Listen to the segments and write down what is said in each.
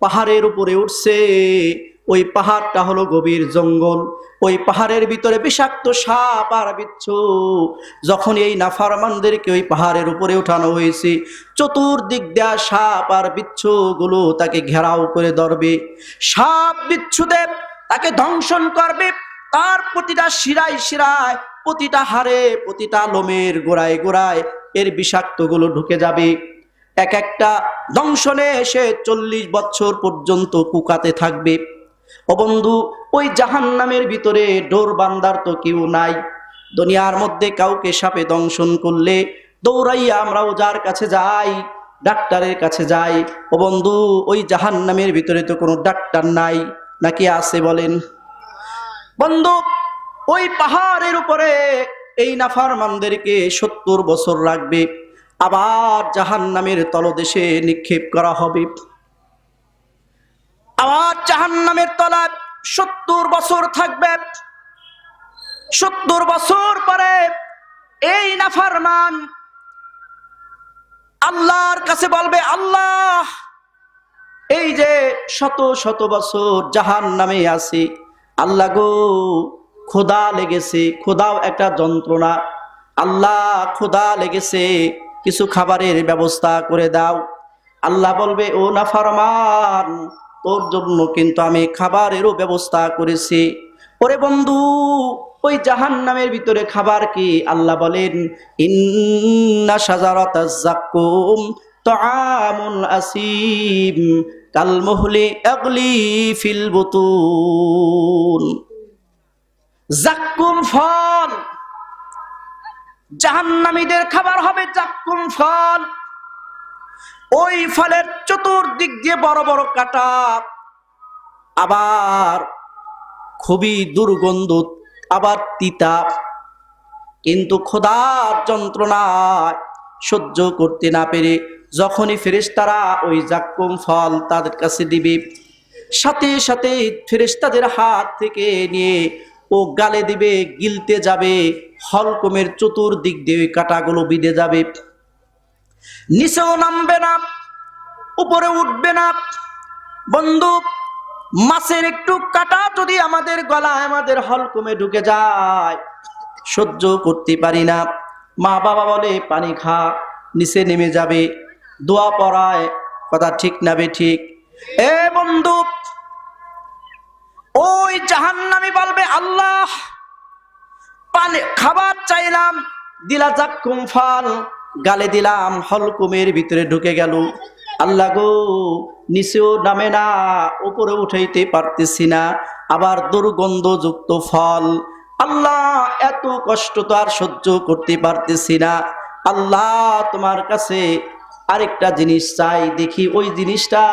পাহাড়ের উপরে উঠছে। ওই পাহাড়টা হলো গভীর জঙ্গল। ওই পাহাড়ের ভিতরে বিষাক্ত সাপ আর বিচ্ছু। যখন এই নাফরমানদেরকে ওই পাহাড়ের উপরে উঠানো হয়েছে, চতুর্দিক দেয়া সাপ আর বিচ্ছুগুলো তাকে ঘেরাও করে ধরবে। সাপ বিচ্ছুদেব তাকে ধ্বংসন করবে। তার প্রতিটা শিরায় শিরায়, প্রতিটা হাড়ে, প্রতিটা লোমের গোড়ায় গোড়ায় এর বিষাক্তগুলো ঢুকে যাবে। এক একটা দংশনে এসে 40 বছর পর্যন্ত কুকাতে থাকবে। ও বন্ধু, ওই জাহান্নামের ভিতরে ডোর বান্দার তো কেউ নাই। দুনিয়ার মধ্যে কাউকে সাপে দংশন করলে দৌড়াইয়া আমরাও যার কাছে যাই, ডাক্তারের কাছে যাই। ও বন্ধু, ওই জাহান্নামের ভিতরে তো কোনো ডাক্তার নাই, নাকি আছে বলেন? বন্ধু, ওই পাহাড়ের উপরে এই নাফরমানদেরকে 70 বছর রাখবে, আবার জাহান্নামের তলদেশে নিক্ষেপ করা হবে। আবার জাহান্নামের তলায় 70 বছর থাকবে। 70 বছর পরে এই নাফরমান আল্লাহর কাছে বলবে, আল্লাহ, এই যে শত শত বছর জাহান্নামে আছি, আল্লাহ গো, ক্ষুধা লেগেছে। ক্ষুধাও একটা যন্ত্রণা। আল্লাহ, ক্ষুধা লেগেছে, কিছু খাবারের ব্যবস্থা করে দাও। আল্লাহ বলবে, ও নাফরমান, তোর জন্য কিন্তু আমি খাবারেরও ব্যবস্থা করেছি। ওরে বন্ধু, ওই জাহান্নামের ভিতরে খাবার কি? আল্লাহ বলেন, ইন্না শাজারাতাজ যাক্কুম তাআমুল আসিম কাল মুহলি আগলি ফিল বুতুন। যাক্কুম ফল, জাহান্নামীদের খাবার হবে যাক্কুম ফল। ওই ফলের চতুর্দিক দিয়ে বড় বড় কাঁটা, আবার খুবই দুর্গন্ধ, আবার তিতা। কিন্তু ক্ষুধার যন্ত্রণা সহ্য করতে না পেরে যখনই ফেরেশতারা ওই যাক্কুম ফল তাদের কাছে দিবে, সাথে সাথে ফেরেশতাদের হাত থেকে নিয়ে ও গালে দিবে, গিলতে যাবে। হলকমের চতুর্দিক দিয়ে ওই কাঁটাগুলো বিঁধে যাবে। নিচেও নামবে না, উপরে উঠবে না। বন্ধু, মাছের একটু কাঁটা যদি আমাদের গলায়, আমাদের হলকমে ঢুকে যায়, সহ্য করতে পারি না। মা বাবা বলে পানি খা, নিচে নেমে যাবে। দোয়া পড়ায়, কথা ঠিক না বে ঠিক? এ বন্ধু, ওই জাহান্নামী বলবে, আল্লাহ, পানি খাবার চাইলাম, দিলা যাক্কুম ফল, গালে দিলাম, হলকুমের ভিতরে ঢুকে গেল। আল্লাহ গো, নিচেও নামে না, উপরে উঠাইতে পারতেছি না, আবার দুর্গন্ধযুক্ত ফল। আল্লাহ, এত কষ্ট তো আর সহ্য করতে পারতেছি না। আল্লাহ, তোমার কাছে আরেকটা জিনিস চাই, দেখি ওই জিনিসটা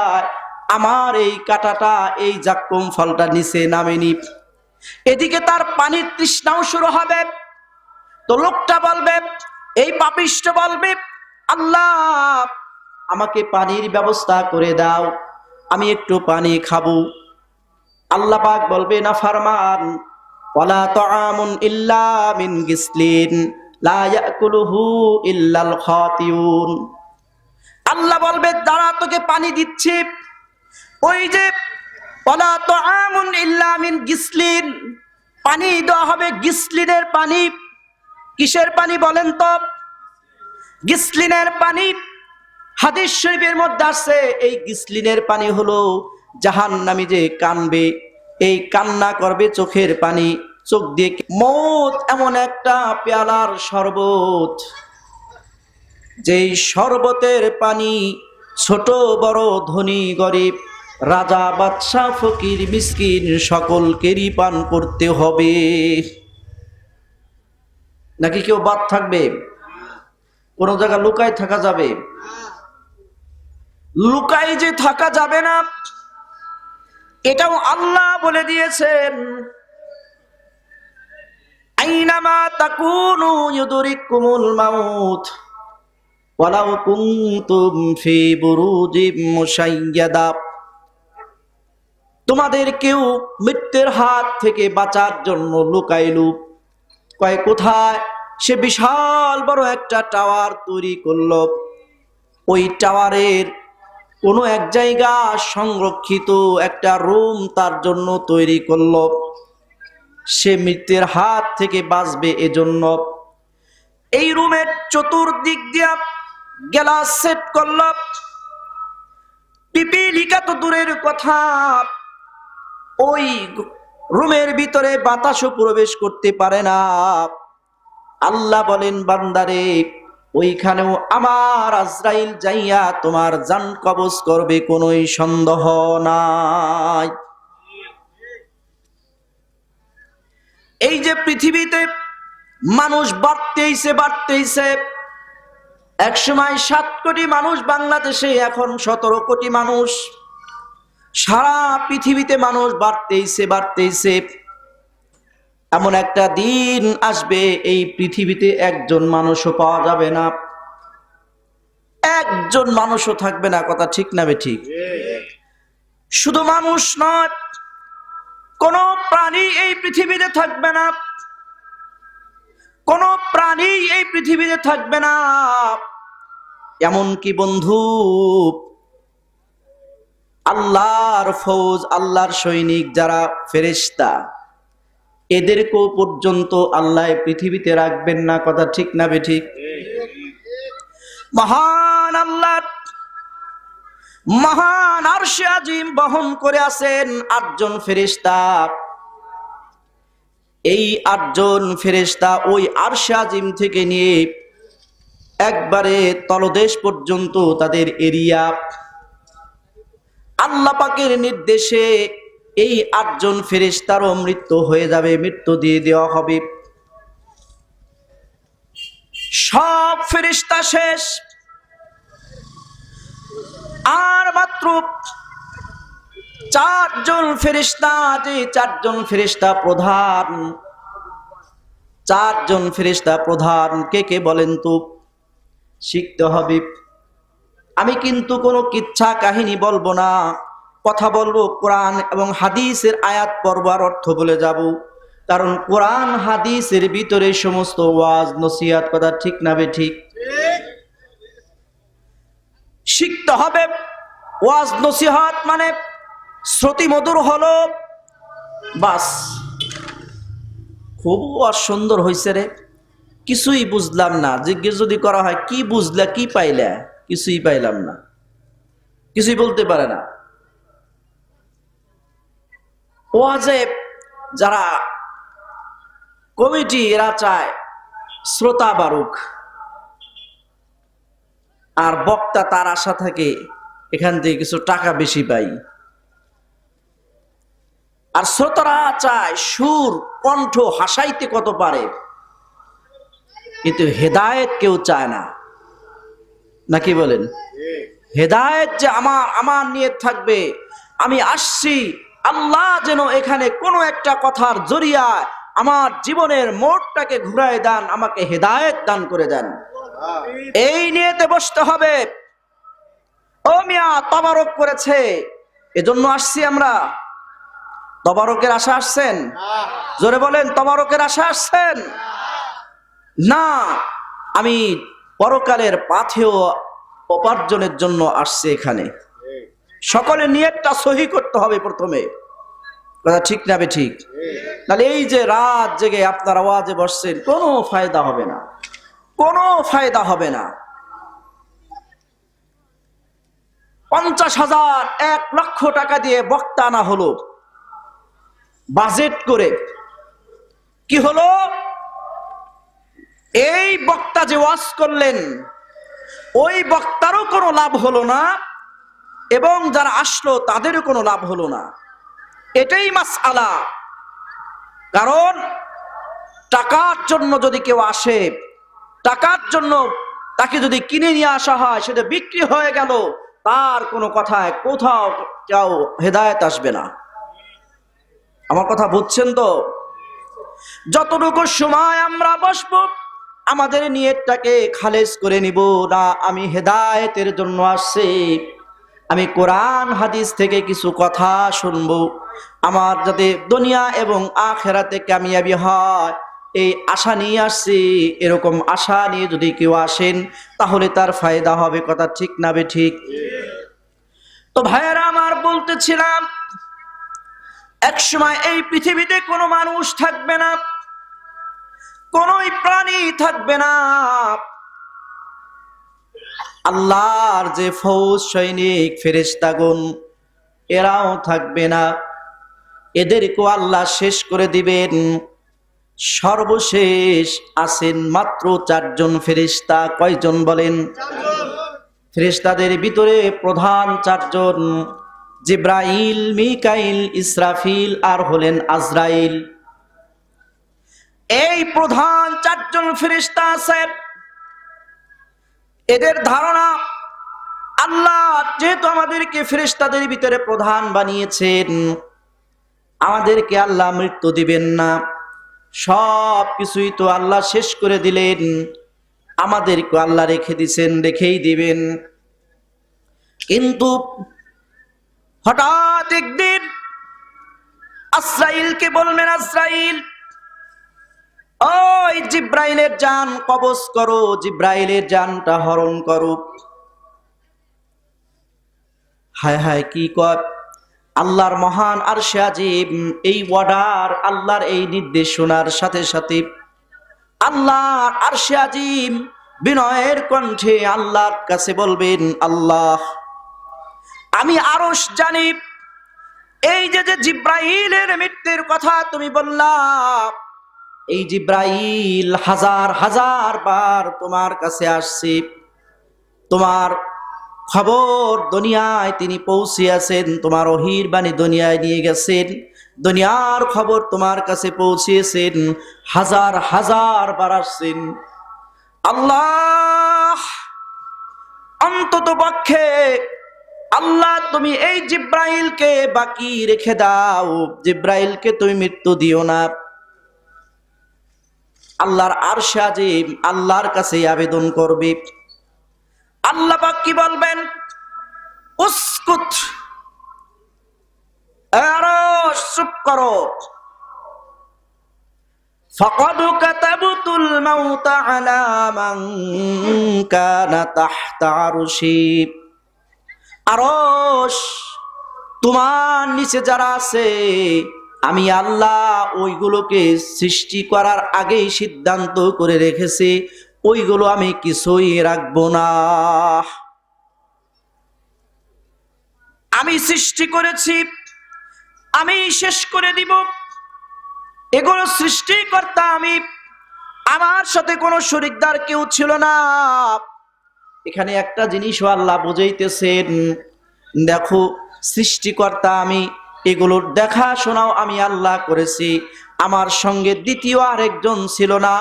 আমার এই কাঁটাটা, এই যাক্কুম ফলটা নিচে নামেনি। এদিকে তার পানির তৃষ্ণাও শুরু হবে। তো লোকটা বলবে, এই পাপিষ্ঠ বলবে, আল্লাহ, আমাকে পানির ব্যবস্থা করে দাও, আমি একটু পানি খাবো। আল্লাহ পাক বলবে, নাফরমান, ওয়ালা তাআমুন ইল্লা মিন গিসলিন লা ইয়াকুলুহু ইল্লাল খাতিউন। আল্লাহ বলবে, দাঁড়া, তোকে পানি দিচ্ছি। ওই যে ওয়ালা তাআমুন ইল্লা মিন গিসলিন, পানি দেওয়া হবে গিসলিনের পানি। কিসের পানি বলেন তো? গিসলিনের পানি। হাদিস শরীফের মধ্যে আছে, এই গিসলিনের পানি হলো জাহান্নামী যে কানবে, এই কান্না করবে চোখের পানি, চোখ দিয়ে মৌত এমন একটা পেয়ালার শরবত, যেই শরবতের পানি ছোট বড়, ধনী গরিব, রাজা বাদশাহ, ফকির মিসকিন সকলকেরই পান করতে হবে। নাকি কেউ বাদ থাকবে? কোন জায়গা লুকায় থাকা যাবে? লুকাই যে থাকা যাবে না, এটাও আল্লাহ বলে দিয়েছেন, আইনামা তাকুনু ইউদরিকুমুল মাউত ওয়ালাউ কুনতুম ফি বুরুজিম মুশাইয়াদা। তোমাদের কেউ মৃত্যুর হাত থেকে বাঁচার জন্য লুকাইলু, কয় কোথায়? সে বিশাল বড় একটা টাওয়ার তৈরি করলো। ওই টাওয়ারের কোনো এক জায়গা সংরক্ষিত একটা রুম তার জন্য তৈরি করলো, সে মৃত্যুর হাত থেকে বাঁচবে এজন্য এই রুমের চতুর্দিক দিয়া গ্লাস সেট করল। পিপিলিকা তো দূরের কথা, ওই রুমের ভিতরে বাতাসও প্রবেশ করতে পারে না। আল্লাহ বলেন, বান্দারে ওইখানেও আমার আজরাইল যাইয়া তোমার জান কবজ করবে, কোনো সন্দেহ নাই। এই যে পৃথিবীতে মানুষ বাড়তেইছে, এক সময় 7 কোটি মানুষ বাংলাদেশে, এখন 17 কোটি মানুষ। সারা পৃথিবীতে মানুষ বাড়তেইছে। এমন একটা দিন আসবে এই পৃথিবীতে একজন মানুষও পাওয়া যাবে না, একজন মানুষও থাকবে না। কথা ঠিক না ঠিক? শুধু মানুষ নয়, কোন প্রাণী এই পৃথিবীতে থাকবে না, কোন প্রাণী এই পৃথিবীতে থাকবে না। এমনকি বন্ধু, আল্লাহর ফৌজ, আল্লাহর সৈনিক যারা ফেরেশতা, এদেরকেও পর্যন্ত আল্লাহ পৃথিবীতে রাখবেন না। কথা ঠিক না ঠিক? মহান আল্লাহ মহান আরশে আজিম বহন করে আছেন 8 জন ফেরেশতা। এই 8 জন ফেরেশতা ওই আরশে আজিম থেকে নিয়ে একবারে তলদেশ পর্যন্ত তাদের এরিয়া, আল্লাহ পাকের নির্দেশে এই 8 জন ফেরেশতারও মৃত্যু হয়ে যাবে, মৃত্যু দিয়ে দেওয়া হবে। সব ফেরেশতা শেষ, আর মাত্র 4 জন ফেরেশতা, যে 4 জন ফেরেশতা প্রধান, 4 জন ফেরেশতা প্রধান কে কে বলেন তো? শিখতে হবে। আমি কিন্তু কোনো কিচ্ছা কাহিনী বলবো না, কথা বলবো কোরআন এবং হাদিসের আয়াত পড়ব আর অর্থ বলে যাব। কারণ কোরআন হাদিসের ভিতরে সমস্ত ওয়াজ নসিহত। কথা ঠিক না ঠিক? শিখতে হবে। ওয়াজ নসিহত মানে শ্রুতি মধুর হলো বাস, খুব সুন্দর হয়েছে রে, কিছুই বুঝলাম না, জিজ্ঞেস যদি করা হয় কি বুঝলা, কি পাইলা, কিছুই পাইলাম না, কিছুই বলতে পারে না। ওয়াজে যারা কমিটি, এরা চায় শ্রোতা বাড়ুক, আর বক্তা তার আশা থাকে এখান থেকে কিছু টাকা বেশি পাই। আর শ্রোতারা চায় সুর, কণ্ঠ হাসাইতে কত পারে, কিন্তু হেদায়েত কেউ চায় না। নাকি বলেন? হেদায়েত যে আমার নিয়ত থাকবে, আমি আসছি আল্লাহ যেন এখানে কোনো একটা কথার জরিয়ায় আমার জীবনের মোড়টাকে ঘুরায় দেন, আমাকে হেদায়েত দান করে দেন, এই নিয়তে বসতে হবে। ও মিয়া, তবারক করেছে এজন্য আসছি আমরা। তবারকের আশা আসছেন? জোরে বলেন, তবারকের আশা আসছেন? না, আমি পরকালের পাথেয় উপার্জনের জন্য আসছে এখানে। সকলে নিয়তটা সহি করতে হবে প্রথমে। কথা ঠিক না ঠিক? তাহলে এই যে রাত জেগে আপনারা ওয়াজে বসছেন, কোনো ফায়দা হবে না, কোনো ফায়দা হবে না। 50,000 1 লক্ষ টাকা দিয়ে বক্তা আনা হলো, বাজেট করে। কি হলো? এই বক্তা যে ওয়াজ করলেন, ওই বক্তারও কোনো লাভ হলো না, এবং যারা আসলো তাদেরও কোনো লাভ হলো না। এটাই মাসআলা। কারণ টাকার জন্য যদি কেউ আসে, টাকার জন্য তাকে যদি কিনে নিয়ে আসা হয়, সেটা বিক্রি হয়ে গেল, তার কোনো কথায় কোথাও কেউ হেদায়েত আসবে না। আমার কথা বুঝছেন তো? যতটুকু সময় আমরা বসবো, আমাদের নিয়তটাকে খালেস করে নিব, না আমি হেদায়েতের জন্য আসছি, আমি কোরআন হাদিস থেকে কিছু কথা শুনবো, আমার যাতে দুনিয়া এবং আখিরাতে কামিয়াবি হয়, এই আশা নিয়ে আসছি। এরকম আশা নিয়ে যদি কেউ আসেন, তাহলে তার ফায়দা হবে। কথা ঠিক না ঠিক? তো ভাইয়েরা আমার, বলতেছিলাম এক সময় এই পৃথিবীতে কোনো মানুষ থাকবে না, কোন প্রাণী থাকবে না, আল্লাহর যে ফৌজ সৈনিক ফেরেশতাগণ এরাও থাকবে না, এদেরকেও আল্লাহ শেষ করে দিবেন। সর্বশেষ আছেন মাত্র 4 জন ফেরেশতা। কয়জন বলেন? ফেরেশতাদের ভিতরে প্রধান 4 জন, জিব্রাইল, মিকাইল, ইসরাফিল আর হলেন আজরাইল। এই প্রধান 4 জন ফেরেশতা আছেন। এদের ধারণা, আল্লাহ যেহেতু আমাদেরকে ফেরেশতাদের ভিতরে প্রধান বানিয়েছেন, আমাদেরকে আল্লাহ মৃত্যু দিবেন না, সব কিছুই তো আল্লাহ শেষ করে দিলেন, আমাদেরকে আল্লাহ রেখে দিছেন, রেখেই দিবেন। কিন্তু হঠাৎ একদিন আজরাইলকে বলবেন, আজরাইল, ওই জিব্রাইলের জান কবজ করো, জিব্রাইলের জানটা হরণ করো। হায় হায়, কি কর! আল্লাহর মহান আরশে আজিম এই অর্ডার, আল্লাহর এই নির্দেশনার সাথে সাথে আল্লাহর আরশে আজিম বিনয়ের কণ্ঠে আল্লাহর কাছে বলবেন, আল্লাহ, আমি আরশ জানি, এই যে জিব্রাইলের মৃত্যুর কথা তুমি বললা, এই জিব্রাইল হাজার হাজার বার তোমার কাছে আসছে, তোমার খবর দুনিয়ায় তিনি পৌঁছিয়েছেন, তোমার ওহীর বাণী দুনিয়ায় নিয়ে গেছেন, দুনিয়ার খবর তোমার কাছে পৌঁছিয়েছেন, হাজার হাজার বার আসছেন। আল্লাহ, অন্তত পক্ষে আল্লাহ তুমি এই জিব্রাইলকে বাকি রেখে দাও, জিব্রাইলকে তুমি মৃত্যু দিও না। আল্লাহর আরশে আজিম আল্লাহর কাছে আবেদন করবে। আল্লাহ পাক কি বলবেন? উসকুত, আরশ চুপ করো। ফাকাদ কাতাবতুল মাউত আলা মান কানা তাহতা আরশি। আরশ, তোমার নিচে যারা আছে, আমি আল্লাহ ওইগুলোকে সৃষ্টি করার আগেই সিদ্ধান্ত করে রেখেছি, ওইগুলো আমি কিছুই রাখবো না। আমি সৃষ্টি করেছি, আমি শেষ করে দিব, এগুলো সৃষ্টিকর্তা আমি, আমার সাথে কোনো শরীকদার কেউ ছিল না। এখানে একটা জিনিসও আল্লাহ বুঝাইতেছেন, দেখো সৃষ্টিকর্তা আমি, এগুলোর দেখাশোনাও আমি আল্লাহ করেছি, আমার সঙ্গে দ্বিতীয় আরেকজন ছিল না।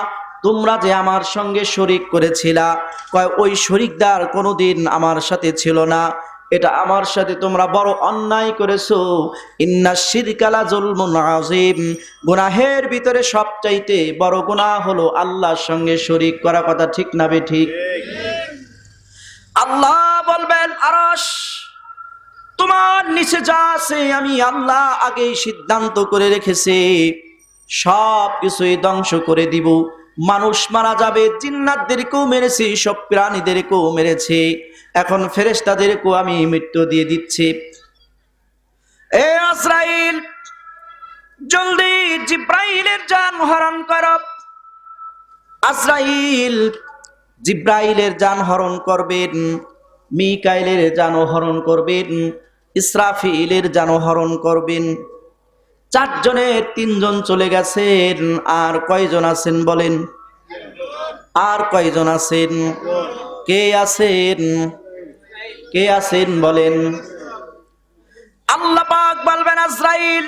তোমরা যে আমার সঙ্গে শরীক করেছিলা, কয় ওই শরীকদার কোনোদিন আমার সাথে ছিল না, এটা আমার সাথে তোমরা বড় অন্যায় করেছো। ইন্নাশ শিরকা লাযুলমুন আযীম, গুনাহের ভিতরে সবচাইতে বড় গুনাহ হলো আল্লাহর সঙ্গে শরীক করা। কথা ঠিক না বেঠিক? আল্লাহ বলবেন, আরশ, তোমার নিচে যা আছে আমি আল্লাহ আগেই সিদ্ধান্ত করে রেখেছি, সব কিছুই ধ্বংস করে দিব। মানুষ মারা যাবে, জিন্নাতদেরকেও মেরেছি, সব প্রাণীদেরকেও মেরেছি, এখন ফেরেশতাদেরকেও আমি মৃত্যু দিয়ে দিচ্ছি। এ আজরাইল, জলদি জিব্রাইলের জান হরণ করো। আজরাইল জিব্রাইলের জান হরণ করবেন, মিকাইলের জানও হরণ করবেন, ইসরাফিলের জানও হরণ করবেন। 4 জনের 3 জন চলে গেছেন, আর কয়জন আছেন বলেন? আর কয়জন আছেন? কে আছেন? কে আছেন বলেন? আল্লাহ পাক বলবেন, আজরাইল,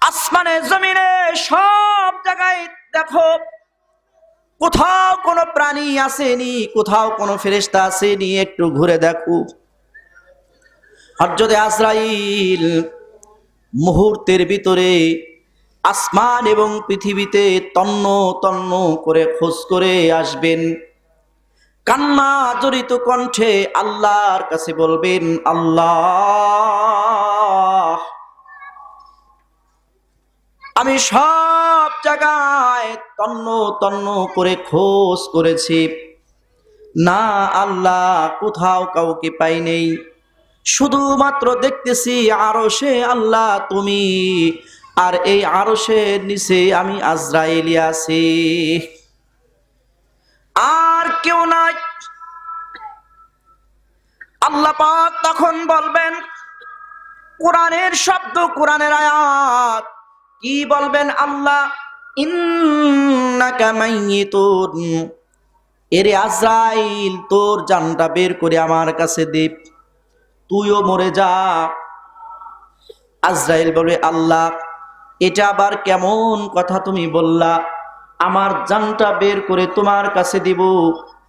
আসমানে জমিনে সব জায়গায় দেখো, কোথাও কোনো প্রাণী আসেনি, কোথাও কোনো ফেরেশতা আসেনি, একটু ঘুরে দেখো। হযরত আজরাইল মুহূর্তের ভিতরে আসমান এবং পৃথিবীতে তন্ন তন্ন করে খোঁজ করে আসবেন। কান্না জড়িত কণ্ঠে আল্লাহর কাছে বলবেন, আল্লাহ, আমি সব জায়গায় তন্ন তন্ন করে খোঁজ করেছি, না আল্লাহ, কোথাও কাউকে পাই নেই। শুধুমাত্র দেখতেছি আরশে আল্লাহ তুমি, আর এই আরশের নিচে আমি আজরাইল আছি, আর কেউ নাই। আল্লাহ পাক তখন বলবেন, কোরআনের শব্দ, কোরআনের আয়াত, কি বলবেন আল্লাহ? ইন্নাকা মাইয়িতুন, এরে আজরাইল তোর জানটা বের করে আমার কাছে দে, তুইও মরে যা। আজরাইল বলে, আল্লাহ এটা আবার কেমন কথা তুমি বললা? আমার জানটা বের করে তোমার কাছে দিব,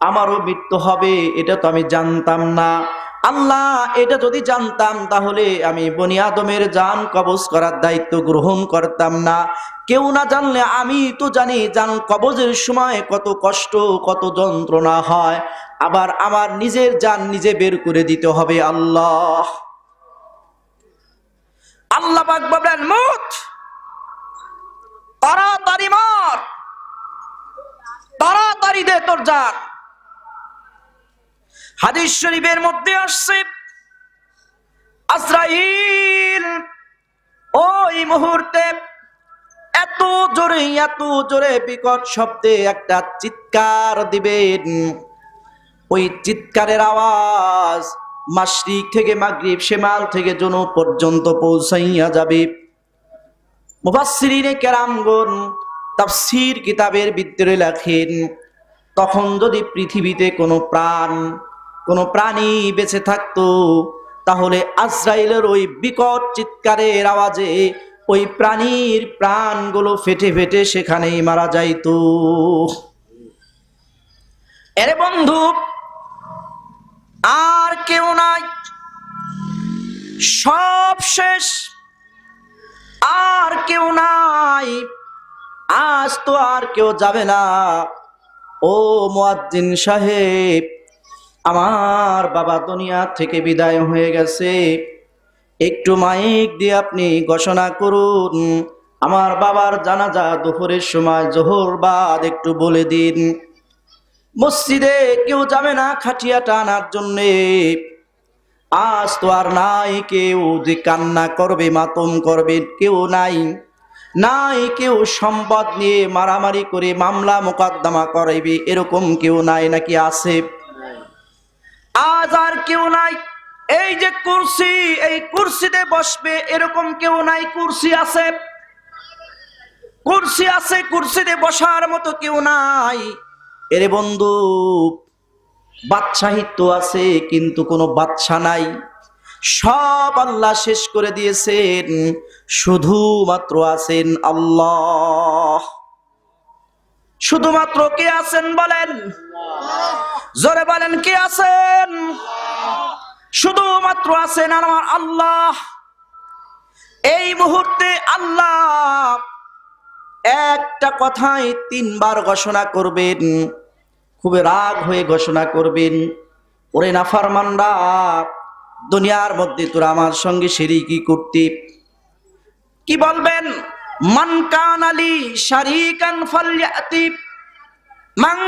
আমারও মৃত্যু হবে, এটা তো আমি জানতাম না। আল্লাহ এটা যদি জানতাম তাহলে আমি বনি আদমের জান কবজ করার দায়িত্ব গ্রহণ করতাম না। কেউ না জানলে আমি তো জানি জান কবজের সময় কত কষ্ট, কত যন্ত্রণা হয়, আবার আমার নিজের জান নিজে বের করে দিতে হবে। আল্লাহ আল্লাহ পাক বলেন, মুত, তাড়াতাড়ি মর, তাড়াতাড়ি দে তোর জান। হাদিস শরীফের মধ্যে আসছে, আজরাইল ওই মুহূর্তে এত জোরে বিকট শব্দে একটা চিৎকার দিবেন। ওই চিৎকারের আওয়াজ মাশরিক থেকে মাগরিব, শিমাল থেকে জুনুব পর্যন্ত পৌঁছাইয়া যাবে। মুফাসসিরিনে কেরামগণ তাফসীর কিতাবের ভিতরে লেখেন, তখন যদি পৃথিবীতে কোনো প্রাণী বেঁচে থাকতো, তাহলে আজরাইলের ওই বিকট চিৎকারের আওয়াজে ওই প্রাণীর প্রাণগুলো ফেটে ফেটে সেখানেই মারা যাইতো। এরে বন্ধু, আর কেউ নাই, সব শেষ, আর কেউ নাই, আজ তো আর কেউ যাবে না। ও মুয়াজ্জিন সাহেব, আমার বাবা দুনিয়া থেকে বিদায় হয়ে গেছে, একটু মাইক দিয়ে আপনি ঘোষণা করুন, আমার বাবার জানাজা দুপুরের সময় জোহর বাদ একটু বলে দিন। মসজিদে কেউ যাবে না খাটিয়া টানার জন্যে, আজ তো আর নাই কেউ যে কান্না করবে, মাতম করবে, কেউ নাই কেউ সম্পদ নিয়ে মারামারি করে মামলা মোকদ্দমা করাইবে, এরকম কেউ নাই নাকি আছে? আজ আর কেউ নাই। এই যে কুরসি, এই কুরসিতে বসবে এরকম কেউ নাই। কুরসি আছে, কুরসিতে বসার মতো কেউ নাই। এরে বন্ধু, বাদশাহিত্ব আছে কিন্তু কোনো বাদশা নাই, সব আল্লাহ শেষ করে দিয়েছেন, শুধুমাত্র আছেন আল্লাহ। শুধুমাত্র কে আছেন বলেন? জোরে বলেন, কে আছেন? শুধুমাত্র আছেন আমার আল্লাহ। এই মুহূর্তে আল্লাহ একটা কথাই 3 বার ঘোষণা করবেন, খুব রাগ হয়ে ঘোষণা করবেন, ওরে নাফরমানরা, দুনিয়ার মধ্যে তোরা আমার সঙ্গে শিরকি করতি। কি বলবেন? মান কানা লি শারীকান ফালইয়াতি, মান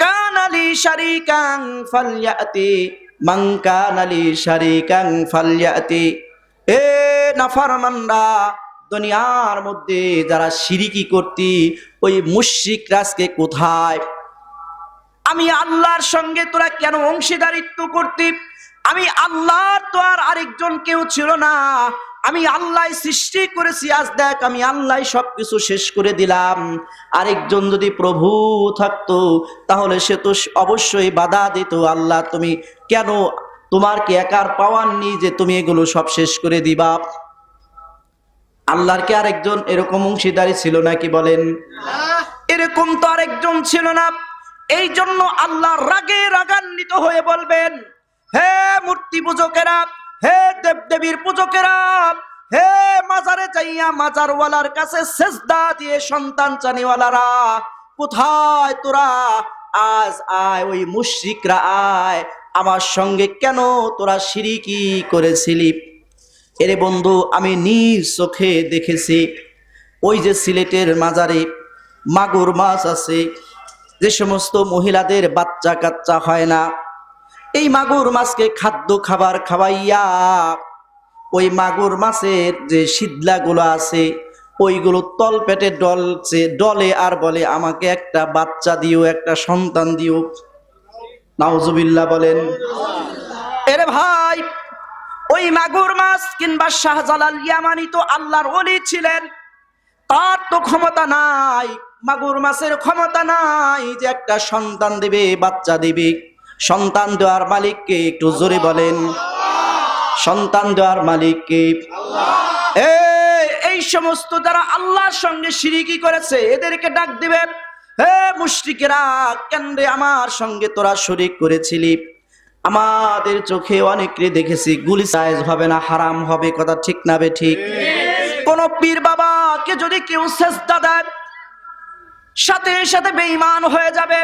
কানা লি শারীকান ফালইয়াতি, মান কানা লি শারীকান ফালইয়াতি। এ নাফরমানরা, দুনিয়ার মধ্যে যারা শিরকি করতি, ওই মুশরিকরা আজকে কোথায়? আমি আল্লাহর সঙ্গে তোরা কেন অংশীদারিত্ব করতি? আমি আল্লাহর তো আর আরেকজন কেউ ছিল না, আমি আল্লাহ সৃষ্টি করেছি, আজ দেখ আমি আল্লাহ সবকিছু শেষ করে দিলাম। আরেকজন যদি প্রভু থাকতো তাহলে সে তো অবশ্যই বাধা দিত, আল্লাহ তুমি কেন, তোমার কি একার পাওয়ার নেই যে তুমি এগুলো সব শেষ করে দিবা? আল্লাহর কি আরেকজন এরকম অংশীদারি ছিল নাকি বলেন? এরকম তো আরেকজন ছিল না। এই জন্য আল্লাহ রাগে রাগান্বিত হয়ে বলবেন, হে মূর্তি পূজকেরা, হে দেবদেবীর পূজকেরা, হে মাজারে যাইয়া মাজারওয়ালার কাছে সেজদা দিয়ে সন্তান চানিওয়ালারা, কোথায় তোরা? আজ আয়, ওই মুশরিকরা আয়, আমার সঙ্গে কেন তোরা শিরকি করেছিলি? এরে বন্ধু, আমি নিজ চোখে দেখেছি, ওই যে সিলেটের মাজারে মাগুর মাছ আছে, যে সমস্ত মহিলাদের বাচ্চা কাচ্চা হয় না, এই মাগুর মাছকে খাদ্য খাবার খাওয়াইয়া ওই মাগুর মাছের যে শীতলাগুলো আছে ওইগুলো তল পেটে ডলে আর বলে আমাকে একটা বাচ্চা দিও, একটা সন্তান দিও। নাউজুবিল্লাহ বলেন। এরে ভাই, ওই মাগুর মাছ কিংবা শাহজালাল ইয়ামানি তো আল্লাহর ওলি ছিলেন, তার তো ক্ষমতা নাই, মাগুর মাছের ক্ষমতা নাই যে একটা সন্তান দিবে, বাচ্চা দিবে। সন্তান দেওয়ার মালিককে একটু জোরে বলেন, সন্তান দেওয়ার মালিককে। এই সমস্ত যারা আল্লাহর সঙ্গে শিরকি করেছে এদেরকে ডাক দিবে, হে মুশরিকেরা, কেন রে আমার সঙ্গে তোরা শরীক করেছিলি? আমাদের চোখে অনেককে দেখেছি গুলি জায়েজ হবে না, হারাম হবে, কথা ঠিক না বে ঠিক? কোন পীর বাবাকে যদি কেউ সেজদা দেয় সাথে সাথে বেঈমান হয়ে যাবে।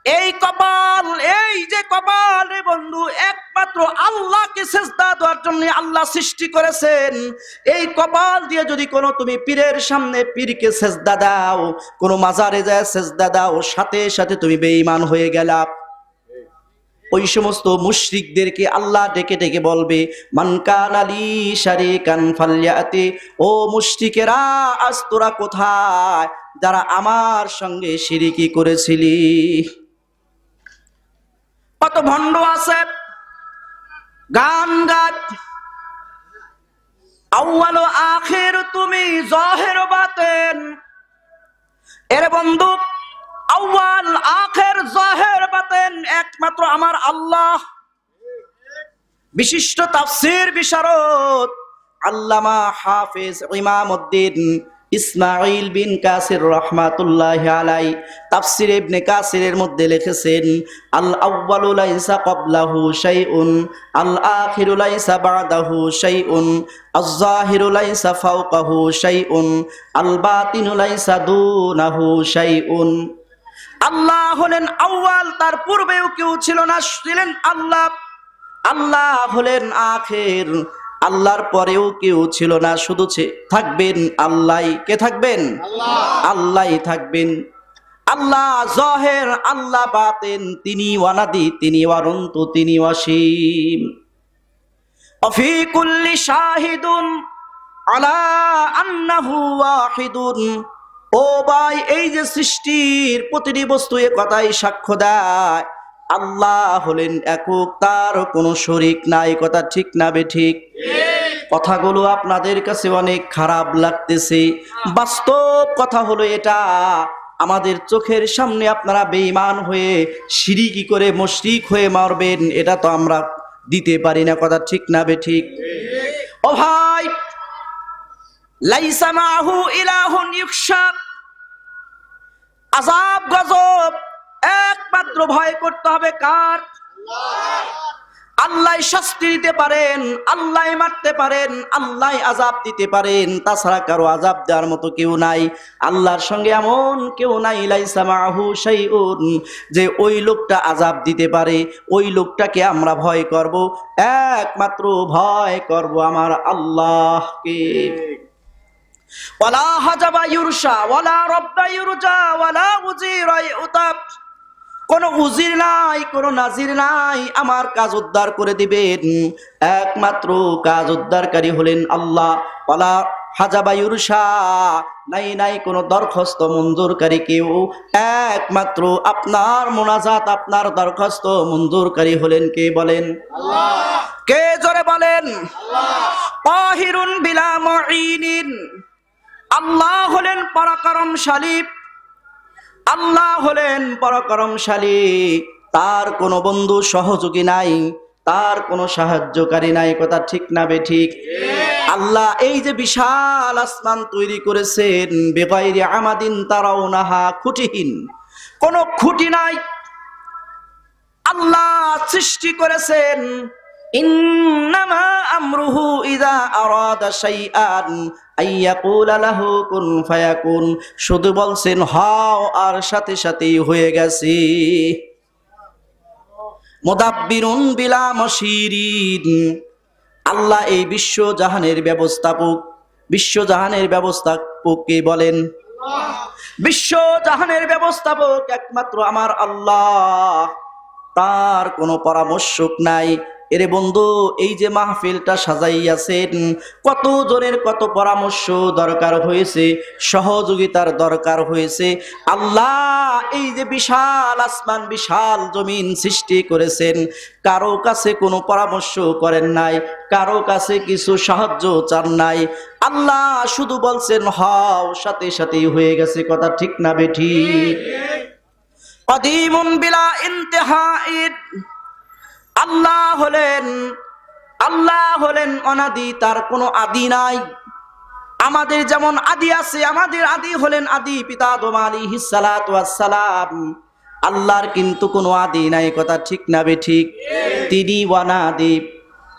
এই কপাল, এই যে কপাল রে বন্ধু, একমাত্র আল্লাহকে সেজদা দেওয়ার জন্য আল্লাহ সৃষ্টি করেছেন। এই কপাল দিয়ে যদি কোনো তুমি পীরের সামনে পীরকে সেজদা দাও, কোনো মাজারে যায় সেজদা দাও, সাথে সাথে তুমি বেঈমান হয়ে গেলা। ওই সমস্ত মুশরিকদেরকে আল্লাহ ডেকে ডেকে বলবে, মান কানা লি শারিকান ফালইয়াতি, ও মুশরিকেরা আজ তোরা কোথায় যারা আমার সঙ্গে শিরকি করেছিলি? কত ভণ্ড আছে, গান গায় আউয়াল ও আখির, তুমি জাহির ও বাতিন। এর বন্ধু, আউয়াল আখির জাহির বাতিন একমাত্র আমার আল্লাহ। বিশিষ্ট তাফসীর বিশারদ আল্লামা হাফেজ ইমামউদ্দিন ইসমাঈল বিন কাসির রাহমাতুল্লাহি আলাইহি তাফসীর ইবনে কাসিরের মধ্যে লিখেছেন, আল আউয়ালু লাইসা ক্বাবলাহু শাইউন, আল আখিরু লাইসা বা'দাহু শাইউন, আয যাহিরু লাইসা ফাওকাহু শাইউন, আল বাতিনু লাইসা দুনাহু শাইউন। আল্লাহ হলেন আউয়াল, তার পূর্বেও কেউ ছিল না, ছিলেন আল্লাহ। আল্লাহ হলেন আখির, আল্লাহর পরেও কেউ ছিল না, শুধু থাকবেন আল্লাহ। কে থাকবেন? আল্লাহ থাকবেন। আল্লাহ জাহির, আল্লাহ বাতিন, তিনি ওয়ানাদি, তিনি ওয়ারন্ত, তিনি ওয়াসিম। অফি কুল্লি শাহিদুন আলা আন্নাহু ওয়াহিদুন। ও ভাই, এই যে সৃষ্টির প্রতিটি বস্তু এ কথাই সাক্ষ্য দেয় আল্লাহ হলেন একক, তার কোনো শরীক নাই, কথা ঠিক না বে ঠিক? কথাগুলো আপনাদের কাছে অনেক খারাপ লাগতেছে, বাস্তব কথা হলো এটা। আমাদের চোখের সামনে আপনারা বেঈমান হয়ে শিরকি করে মুশরিক হয়ে মরবেন, এটা তো আমরা দিতে পারি না, কথা ঠিক না বে ঠিক? ও ভাই, লাইসা মাহু ইলাহুন ইউকশা, আযাব গজব একমাত্র ভয় করতে হবে কার? আল্লাহ শাস্তি দিতে পারেন, আল্লাহ মারতে পারেন, আল্লাহ আযাব দিতে পারেন, তাছাড়া কারো আযাব দেওয়ার মতো কেউ নাই। আল্লাহর সঙ্গে এমন কেউ নাই লাইসা মাহু শাইউন যে ওই লোকটা আযাব দিতে পারে, ওই লোকটাকে আমরা ভয় করব, একমাত্র ভয় করব আমার আল্লাহকে। ওয়ালা হাজাবা ইউরশা ওয়ালা রাব্বা ইউরজা ওয়ালা উজিরা ইউতাব, কোন উজির নাই, কোন নাজির নাই আমার কাজ উদ্ধার করে দিবেন, একমাত্র কাজ উদ্ধারকারী হলেন আল্লাহ। ওয়ালা হাজাবা ইউরশা, নাই নাই কোন দরখাস্ত মঞ্জুরকারী কেউ, একমাত্র আপনার মুনাজাত, আপনার দরখাস্ত মঞ্জুরকারী হলেন কে বলেন? আল্লাহ। কে জোরে বলেন? আল্লাহ। তাহিরুন বিলা মুঈনিন, আল্লাহ হলেন পরাক্রমশালী, আল্লাহ হলেন পরাক্রমশালী, তার কোনো বন্ধু সহযোগী নাই, তার কোনো সাহায্যকারী নাই, কথা ঠিক না বে ঠিক? আল্লাহ এই যে বিশাল আসমান তৈরি করেছেন, বেগাইরি আমাদিন তারাউনাহা, খুঁটিহীন, কোনো খুঁটি নাই, আল্লাহ সৃষ্টি করেছেন। ইন্নামা আমরুহু ইযা আরাদা শাইআন আইয়াকুলা লাহু কুন ফায়াকুন, শুধু বলছেন হও আর সাথে সাথেই হয়ে গেছে। মুদাব্বিরুন বিলা মুশিরিন, আল্লাহ এই বিশ্ব জাহানের ব্যবস্থাপক। বিশ্ব জাহানের ব্যবস্থাপক কে বলেন? বিশ্ব জাহানের ব্যবস্থাপক একমাত্র আমার আল্লাহ। তার কোনো পরামর্শক নাই। এরে বন্ধু, এই যে মাহফিলটা সাজাইয়াছেন, কত জনের কত পরামর্শ দরকার হয়েছে, সহযোগিতার দরকার হয়েছে। আল্লাহ এই যে বিশাল আসমান বিশাল জমিন সৃষ্টি করেছেন, কারো কাছে কোনো পরামর্শ করেন নাই, কারো কাছে কিছু সাহায্য চান নাই। আল্লাহ শুধু বলছেন হও, সাথে সাথেই হয়ে গেছে। কথা ঠিক না বেঠিক? কদিমুন বিলা ইন্তেহাইন। আল্লাহ হলেন অনাদি, তার কোনো আদি নাই। আমাদের যেমন আদি আছে, আমাদের আদি হলেন আদি পিতা আদম আলাইহিস সালাতু ওয়াস সালাম। আল্লাহর কিন্তু কোনো আদি নাই। কথা ঠিক না বেঠিক? তিনি ওয়ানাদি,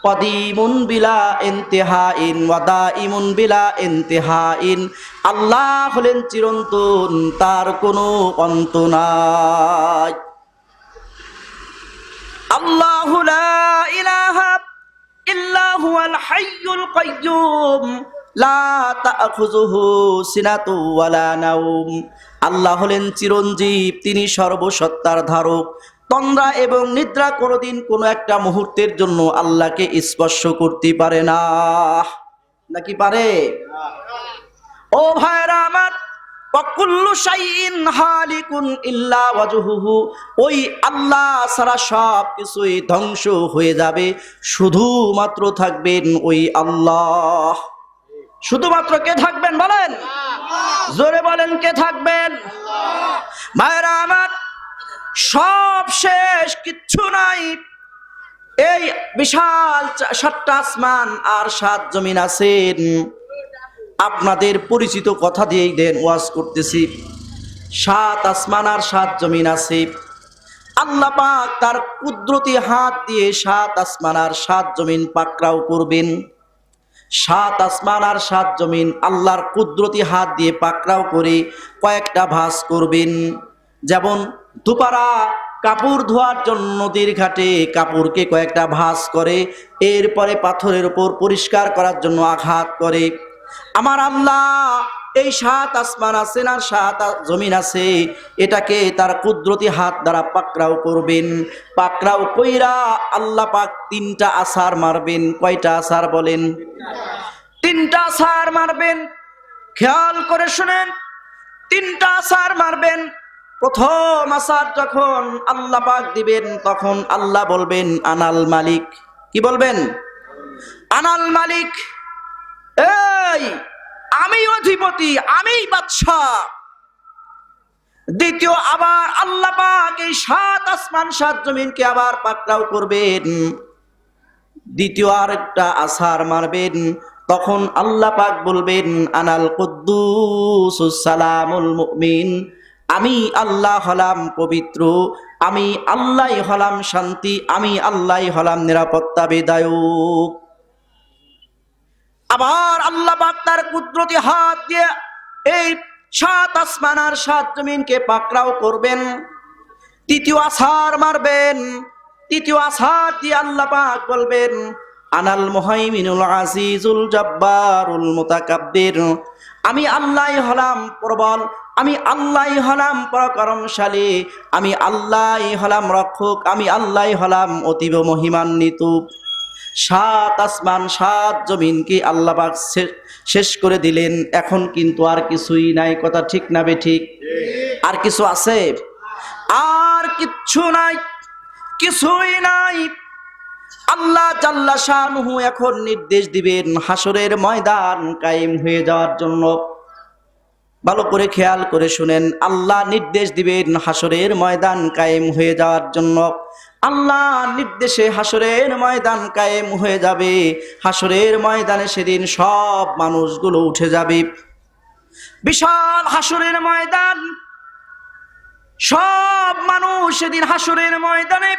কদিমুন বিলা ইন্তেহাইন ওয়া দাইমুন বিলা ইন্তেহাইন। আল্লাহ হলেন চিরন্তন, তার কোনো অন্ত নাই। আল্লাহু লা ইলাহা ইল্লা হুয়াল হাইয়ুল কাইয়্যুম লা তা'খুযুহু সিনাতু ওয়ালা নাওম। আল্লাহ হলেন চিরঞ্জীব, তিনি সর্বসত্তার ধারক। তন্দ্রা এবং নিদ্রা কোনোদিন কোনো একটা মুহূর্তের জন্য আল্লাহকে স্পর্শ করতে পারে না। নাকি পারে? ও ভাইরা আমার, ওয়াকুল্লু শাইইন হালিকুন ইল্লা ওয়াজহুহু। ওই আল্লাহ ছাড়া সব কিছুই ধ্বংস হয়ে যাবে, শুধুমাত্র থাকবেন ওই আল্লাহ। শুধুমাত্র কে থাকবেন বলেন? জোরে বলেন, কে থাকবেন? ভাইরা আমার, সব শেষ, কিচ্ছু নাই। এই বিশাল 7টা আসমান আর 7 জমিন আছেন। আপনাদের পরিচিত কথা দিয়েই দেন ওয়াজ করতেছি। 7 আসমান আর 7 জমিন আছে। আল্লাহ পাক তার কুদরতি হাত দিয়ে 7 আসমান আর 7 জমিন পাকড়াও করবেন। 7 আসমান আর 7 জমিন আল্লাহর কুদরতি হাত দিয়ে পাকড়াও করে কয়েকটা ভাঁজ করবেন। যেমন দুপারা কাপড় ধোয়ার জন্য নদীর ঘাটে কাপড়কে কয়েকটা ভাঁজ করে, এরপরে পাথরের উপর পরিষ্কার করার জন্য আঘাত করে। আমার আল্লাহ এই 7 আসমান আছে আর 7 জমিন আছে, এটাকে তার কুদরতি হাত দ্বারা পাকড়াও করবেন। পাকড়াও কইরা আল্লাহ পাক 3টা আছাড় মারবেন। কয়টা আছাড় বলেন? 3টা আছাড় মারবেন। খেয়াল করে শুনেন, 3টা আছাড় মারবেন। প্রথম আছাড় যখন আল্লাহ পাক দিবেন, তখন আল্লাহ বলবেন আনাল মালিক। কি বলবেন? আনাল মালিক, এই আমি অধিপতি, আমি বাদশা। দ্বিতীয় আবার আল্লাহ পাক এই 7 আসমান 7 জমিনকে আবার পাকড়াও করবেন। দ্বিতীয় আরেকটা আছাড় মারবেন, তখন আল্লাহ পাক বলবেন আনাল কুদ্দুসুস সালামুল মুমিন। আমি আল্লাহ হলাম পবিত্র, আমি আল্লাহই হলাম শান্তি, আমি আল্লাহই হলাম নিরাপত্তা বিধায়ক। আবার আল্লাহ পাক তার কুদরতি হাত দিয়ে এই 7 আসমান আর 7 জমিনকে পাকড়াও করবেন। তৃতীয় আছাড় মারবেন। তৃতীয় আছাড় দিয়ে আল্লাহ পাক বলবেন আনাল মুহাইমিনুল আজিজুল জব্বারুল মুতাকাব্বির। আমি আল্লাহই হলাম প্রবল, আমি আল্লাহই হলাম পরাক্রমশালী, আমি আল্লাহই হলাম রক্ষক, আমি আল্লাহই হলাম অতীব মহিমান্বিত। 7 আসমান 7 জমিনকে আল্লাহ পাক শেষ করে দিলেন। এখন কিন্তু আর কিছুই নাই। কথা ঠিক না বেঠিক? আর কিছু আছে? আর কিচ্ছু নাই, কিছুই নাই। আল্লাহ জাল্লা শানুহু এখন নির্দেশ দিবেন হাসরের ময়দান কায়েম হয়ে যাওয়ার জন্য। ভালো করে খেয়াল করে শুনেন, আল্লাহ নির্দেশ দিবেন হাসরের ময়দান কায়েম হয়ে যাওয়ার জন্য। আল্লাহ নির্দেশে হাসরের ময়দান কায়েম হয়ে যাবে। হাসরের ময়দানে সেদিন সব মানুষগুলো উঠে যাবে। বিশাল হাসরের ময়দান, সব মানুষ সেদিন হাসরের ময়দানে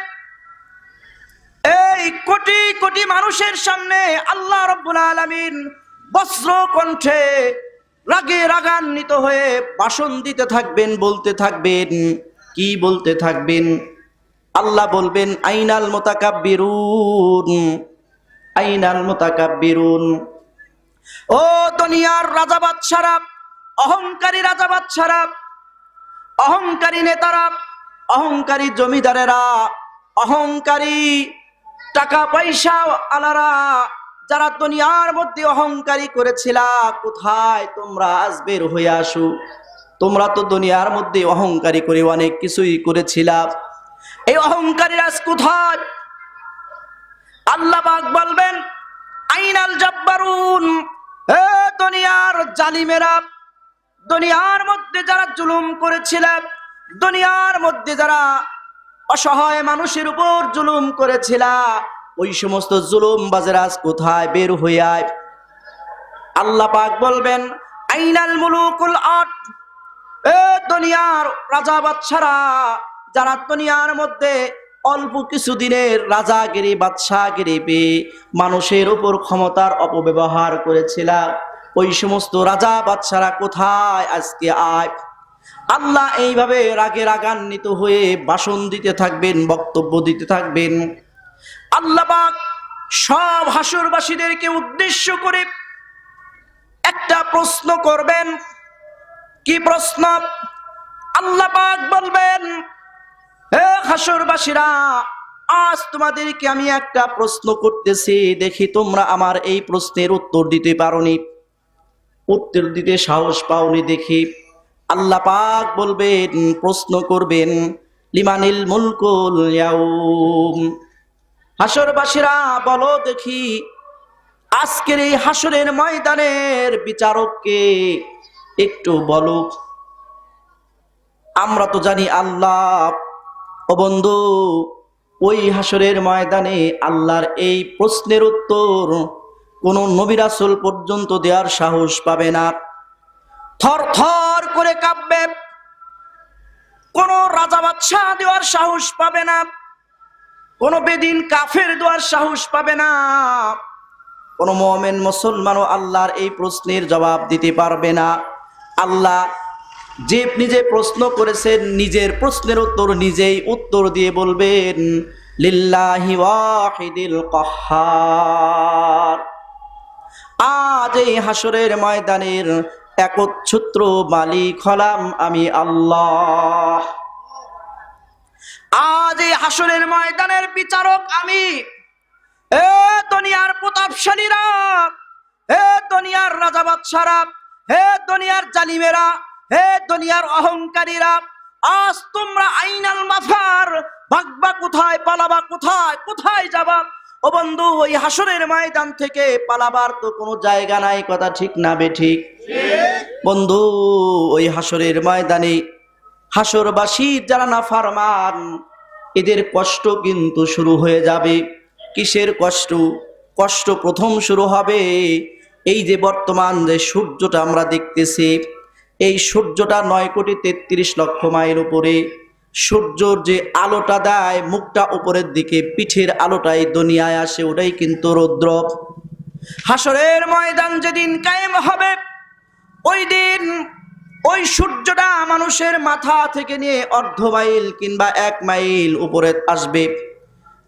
এই কোটি কোটি মানুষের সামনে আল্লাহ রাব্বুল আলামিন বজ্র কণ্ঠে রাগে রাগান্বিত হয়ে ভাষণ দিতে থাকবেন, বলতে থাকবেন। কি বলতে থাকবেন? আল্লাহ বলবেন আইনাল মুতাকাব্বিরুন, আইনাল মুতাকাব্বিরুন। ও দুনিয়ার রাজা বাদশারা, অহংকারী রাজা বাদশারা, অহংকারী নেতারা, অহংকারী জমিদারেরা, অহংকারী টাকা পয়সা আলারা যারা দুনিয়ার মধ্যে অহংকারী করেছিলা, কোথায় তোমরা আজ বের হয়ে আসো? তোমরা তো দুনিয়ার মধ্যে অহংকারী করে অনেক কিছুই করেছিলা, এই অহংকারী আজ কোথায়? আল্লাহ পাক বলবেন, আইনাল জাব্বারুন, হে দুনিয়ার জালিমেরা, দুনিয়ার মধ্যে যারা জুলুম করেছিল, দুনিয়ার মধ্যে যারা অসহায় মানুষের উপর জুলুম করেছিল, ওই সমস্ত জুলুম বাজের আজ কোথায় বের হয়ে আয়? আল্লাহ পাক বলবেন, আইনাল মুলুকুল আরদ, এ দুনিয়ার রাজা বাদশারা যারা দুনিয়ার মধ্যে অল্প কিছুদিনের রাজাগিরি বাদশাগিরি পেয়ে মানুষের উপর ক্ষমতার অপব্যবহার করেছিল, ওই সমস্ত রাজা বাদশারা কোথায় আজকে আয়? আল্লাহ এইভাবে রাগে রাগান্বিত হয়ে ভাষণ দিতে থাকবেন, বক্তব্য দিতে থাকবেন। আল্লাহ পাক সব হাসরবাসীদেরকে উদ্দেশ্য করে একটা প্রশ্ন করবেন। কি প্রশ্ন? আল্লাহ পাক বলবেন, হে হাসরবাসীরা, আজ তোমাদেরকে আমি একটা প্রশ্ন করতেছি, দেখি তোমরা আমার এই প্রশ্নের উত্তর দিতে পারোনি, উত্তর দিতে সাহস পাওনি দেখি। আল্লাহ পাক বলবেন, প্রশ্ন করবেন, লিমানিল মুলকুল ইয়াউম, হাসরবাসীরা বলো দেখি আজকের এই হাসরের ময়দানের বিচারককে, একটু বলো। আমরা তো জানি আল্লাহ। ও বন্ধু, ওই হাসরের ময়দানে আল্লাহর এই প্রশ্নের উত্তর কোন নবী রাসূল পর্যন্ত দেওয়ার সাহস পাবে না, থর থর করে কাঁপবে। কোন রাজা বাদশাহ দেওয়ার সাহস পাবে না, কোন বেদিন কাফের দেওয়ার সাহস পাবে না, কোন মুমিন মুসলমানও আল্লাহর এই প্রশ্নের জবাব দিতে পারবে না। আল্লাহ যে নিজে প্রশ্ন করেছেন, নিজের প্রশ্নের উত্তর নিজেই উত্তর দিয়ে বলবেন, লিল্লাহি ওয়াহিদিল কাহ্হার। আজ এই হাসরের ময়দানের একচ্ছত্র মালিক হলাম আমি আল্লাহ। আজ এই হাসরের ময়দানের বিচারক আমি। হে দুনিয়ার প্রতাপশালীরা, হে দুনিয়ার রাজা বাদশারা, হে দুনিয়ার জালিমেরা, হে দুনিয়ার অহংকারীরা, আজ তোমরা আইনাল মাফার, ভাগবা কোথায়, পালাবা কোথায়, কোথায় যাবা? ও বন্ধু, ওই হাসরের ময়দান থেকে পালাবার তো কোনো জায়গা নাই, কথা ঠিক না বেঠিক? বন্ধু, ওই হাসরের ময়দানে হাসরবাসী যারা নাফরমান, এদের কষ্ট কিন্তু শুরু হয়ে যাবে। কিসের কষ্ট? কষ্ট প্রথম শুরু হবে এই যে বর্তমান যে সূর্যটা আমরা দেখতেছি, এই সূর্যটা 9,33,00,000 মাইল উপরে। সূর্যর যে আলোটা দেয়, মুখটা উপরের দিকে, পিঠের আলোটাই দুনিয়ায় আসে, ওটাই কিন্তু রৌদ্র। হাসরের ময়দান যেদিন কায়েম হবে, ওই দিন ওই সূর্যটা মানুষের মাথা থেকে নিয়ে 1/2 মাইল কিংবা 1 মাইল উপরে আসবে,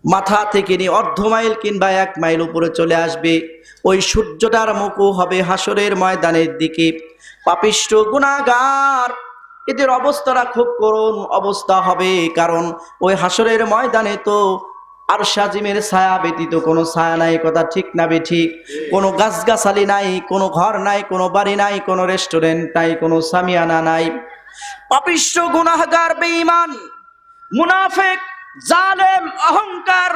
মাথা থেকে নিয়ে 1/2 মাইল কিংবা 1 মাইল উপরে চলে আসবে। ওই সূর্যটার মুখও হবে হাসরের ময়দানের দিকে। পাপিষ্ঠ গুনাহগার, এদের অবস্থাটা খুব করুণ অবস্থা হবে, কারণ ওই হাসরের ময়দানে তো আরশ আজিমের ছায়া ব্যতীত কোনো ছায়া নাই, কথা ঠিক না বেঠিক? কোনো গাছগাছালি নাই, কোনো ঘর নাই, কোনো বাড়ি নাই, কোনো রেস্টুরেন্ট নাই, কোনো সামিয়ানা নাই। পাপিষ্ঠ গুনাহগার, বেঈমান, মুনাফিক, জালেম, অহংকার,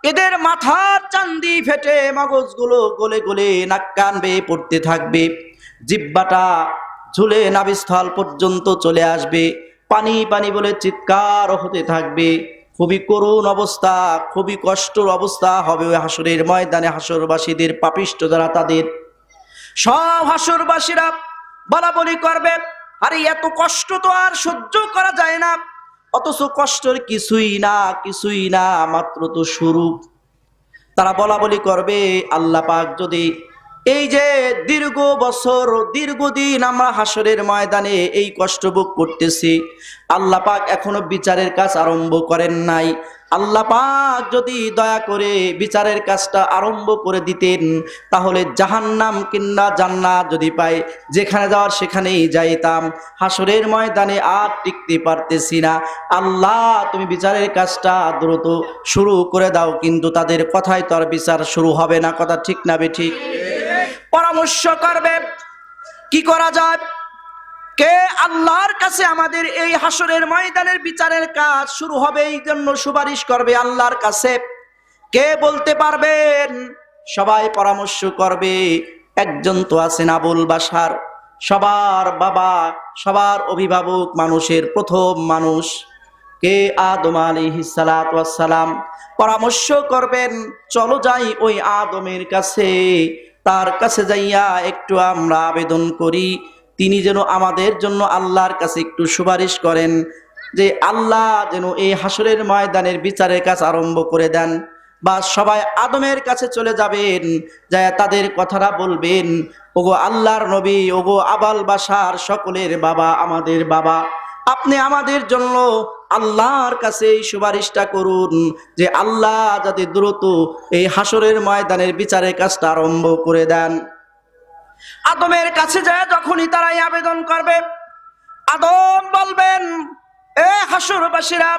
এদের মাথার চান্দি ফেটে মগজগুলো গলে গলে নাক কান বেয়ে পড়তে থাকবে, জিহ্বাটা ঝুলে নাভিস্থল পর্যন্ত চলে আসবে, পানি পানি বলে চিৎকার হতে থাকবে। খুবই করুণ অবস্থা, খুবই কষ্টের অবস্থা হবে ওই হাসরের ময়দানে। হাসরবাসীদের, পাপিষ্ঠ যারা, তাদের সব হাসরবাসীরা বলা বলি করবে, আরে এত কষ্ট তো আর সহ্য করা যায় না, অথচ কষ্টের কিছুই না, কিছুই না, মাত্র তো শুরু। তারা বলা বলি করবে, আল্লাহ পাক যদি এই যে দীর্ঘ বছর দীর্ঘদিন আমরা হাসরের ময়দানে এই কষ্ট ভোগ করতেছি, আল্লাহ পাক এখনো বিচারের কাজ আরম্ভ করেন নাই। আল্লাহ পাক যদি দয়া করে বিচারের কাজটা আরম্ভ করে দিতেন, তাহলে জাহান্নাম কিংবা জান্নাত যদি পাই, যেখানে যাওয়ার সেখানেই যাইতাম। হাসরের ময়দানে আর টিকতে পারতেছি না। আল্লাহ তুমি বিচারের কাজটা দ্রুত শুরু করে দাও। কিন্তু তাদের কথায় তো আর বিচার শুরু হবে না। কথা ঠিক না বেঠিক? পরামর্শ করবে কি করা যায়, কে আল্লাহর কাছে আমাদের এই হাসরের ময়দানের বিচারের কাজ শুরু হবে এই জন্য সুপারিশ করবে আল্লাহর কাছে, কে বলতে পারবেন? সবাই পরামর্শ করবে। একজন তো আছেন আবুল বাশার, সবার বাবা, সবার অভিভাবক, মানুষের প্রথম মানুষ, কে আদম আলাইহিস সালাতু ওয়াস সালাম। পরামর্শ করবেন চলো যাই ওই আদমের কাছে, তার কাছে যাইয়া একটু আমরা আবেদন করি, তিনি যেন আমাদের জন্য আল্লাহর কাছে একটু সুপারিশ করেন যে আল্লাহ যেন এই হাসরের ময়দানের বিচারের কাজ আরম্ভ করে দেন। বা সবাই আদমের কাছে চলে যাবেন, যায় তাদের কথাটা বলবেন, ওগো আল্লাহর নবী, ওগো আবুল বাশার, সকলের বাবা, আমাদের বাবা, আপনি আমাদের জন্য আল্লাহর কাছে এই সুপারিশটা করুন যে আল্লাহ যাতে দ্রুত এই হাসরের ময়দানের বিচারের কাজটা আরম্ভ করে দেন। আদমের কাছে যায় যখনই তারাই আবেদন করবে, আদম বলবেন, এ হাসরবাসীরা,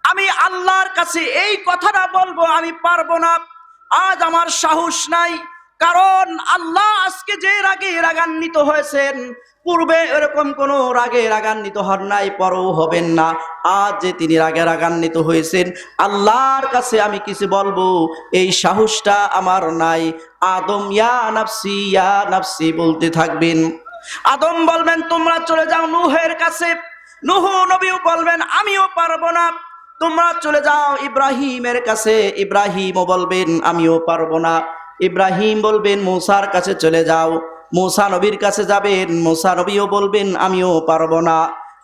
আমি আল্লাহর কাছে এই কথাটা বলবো আমি পারবো না, আজ আমার সাহস নাই। কারণ আল্লাহ আজকে যে রাগে রাগান্বিত হয়েছেন, পূর্বে এরকম কোন রাগে রাগান্বিত হন নাই, পরও হবেন না। আজ যে তিনি রাগে রাগান্বিত হয়েছেন, আল্লাহর কাছে আমি কিছু বলবো এই সাহসটা আমার নাই। আদম ইয়া নাফসি বলতে থাকবেন। আদম বলবেন তোমরা চলে যাও নূহের কাছে। নূহ নবীও বলবেন আমিও পারবো না, তোমরা চলে যাও ইব্রাহিমের কাছে। ইব্রাহিমও বলবেন আমিও পারবো না। ইব্রাহিম বলবেন মূসার কাছে চলে যাও। মূসা নবীর কাছে যাবেন, মূসা নবীও বলবেন আমিও পারবো না।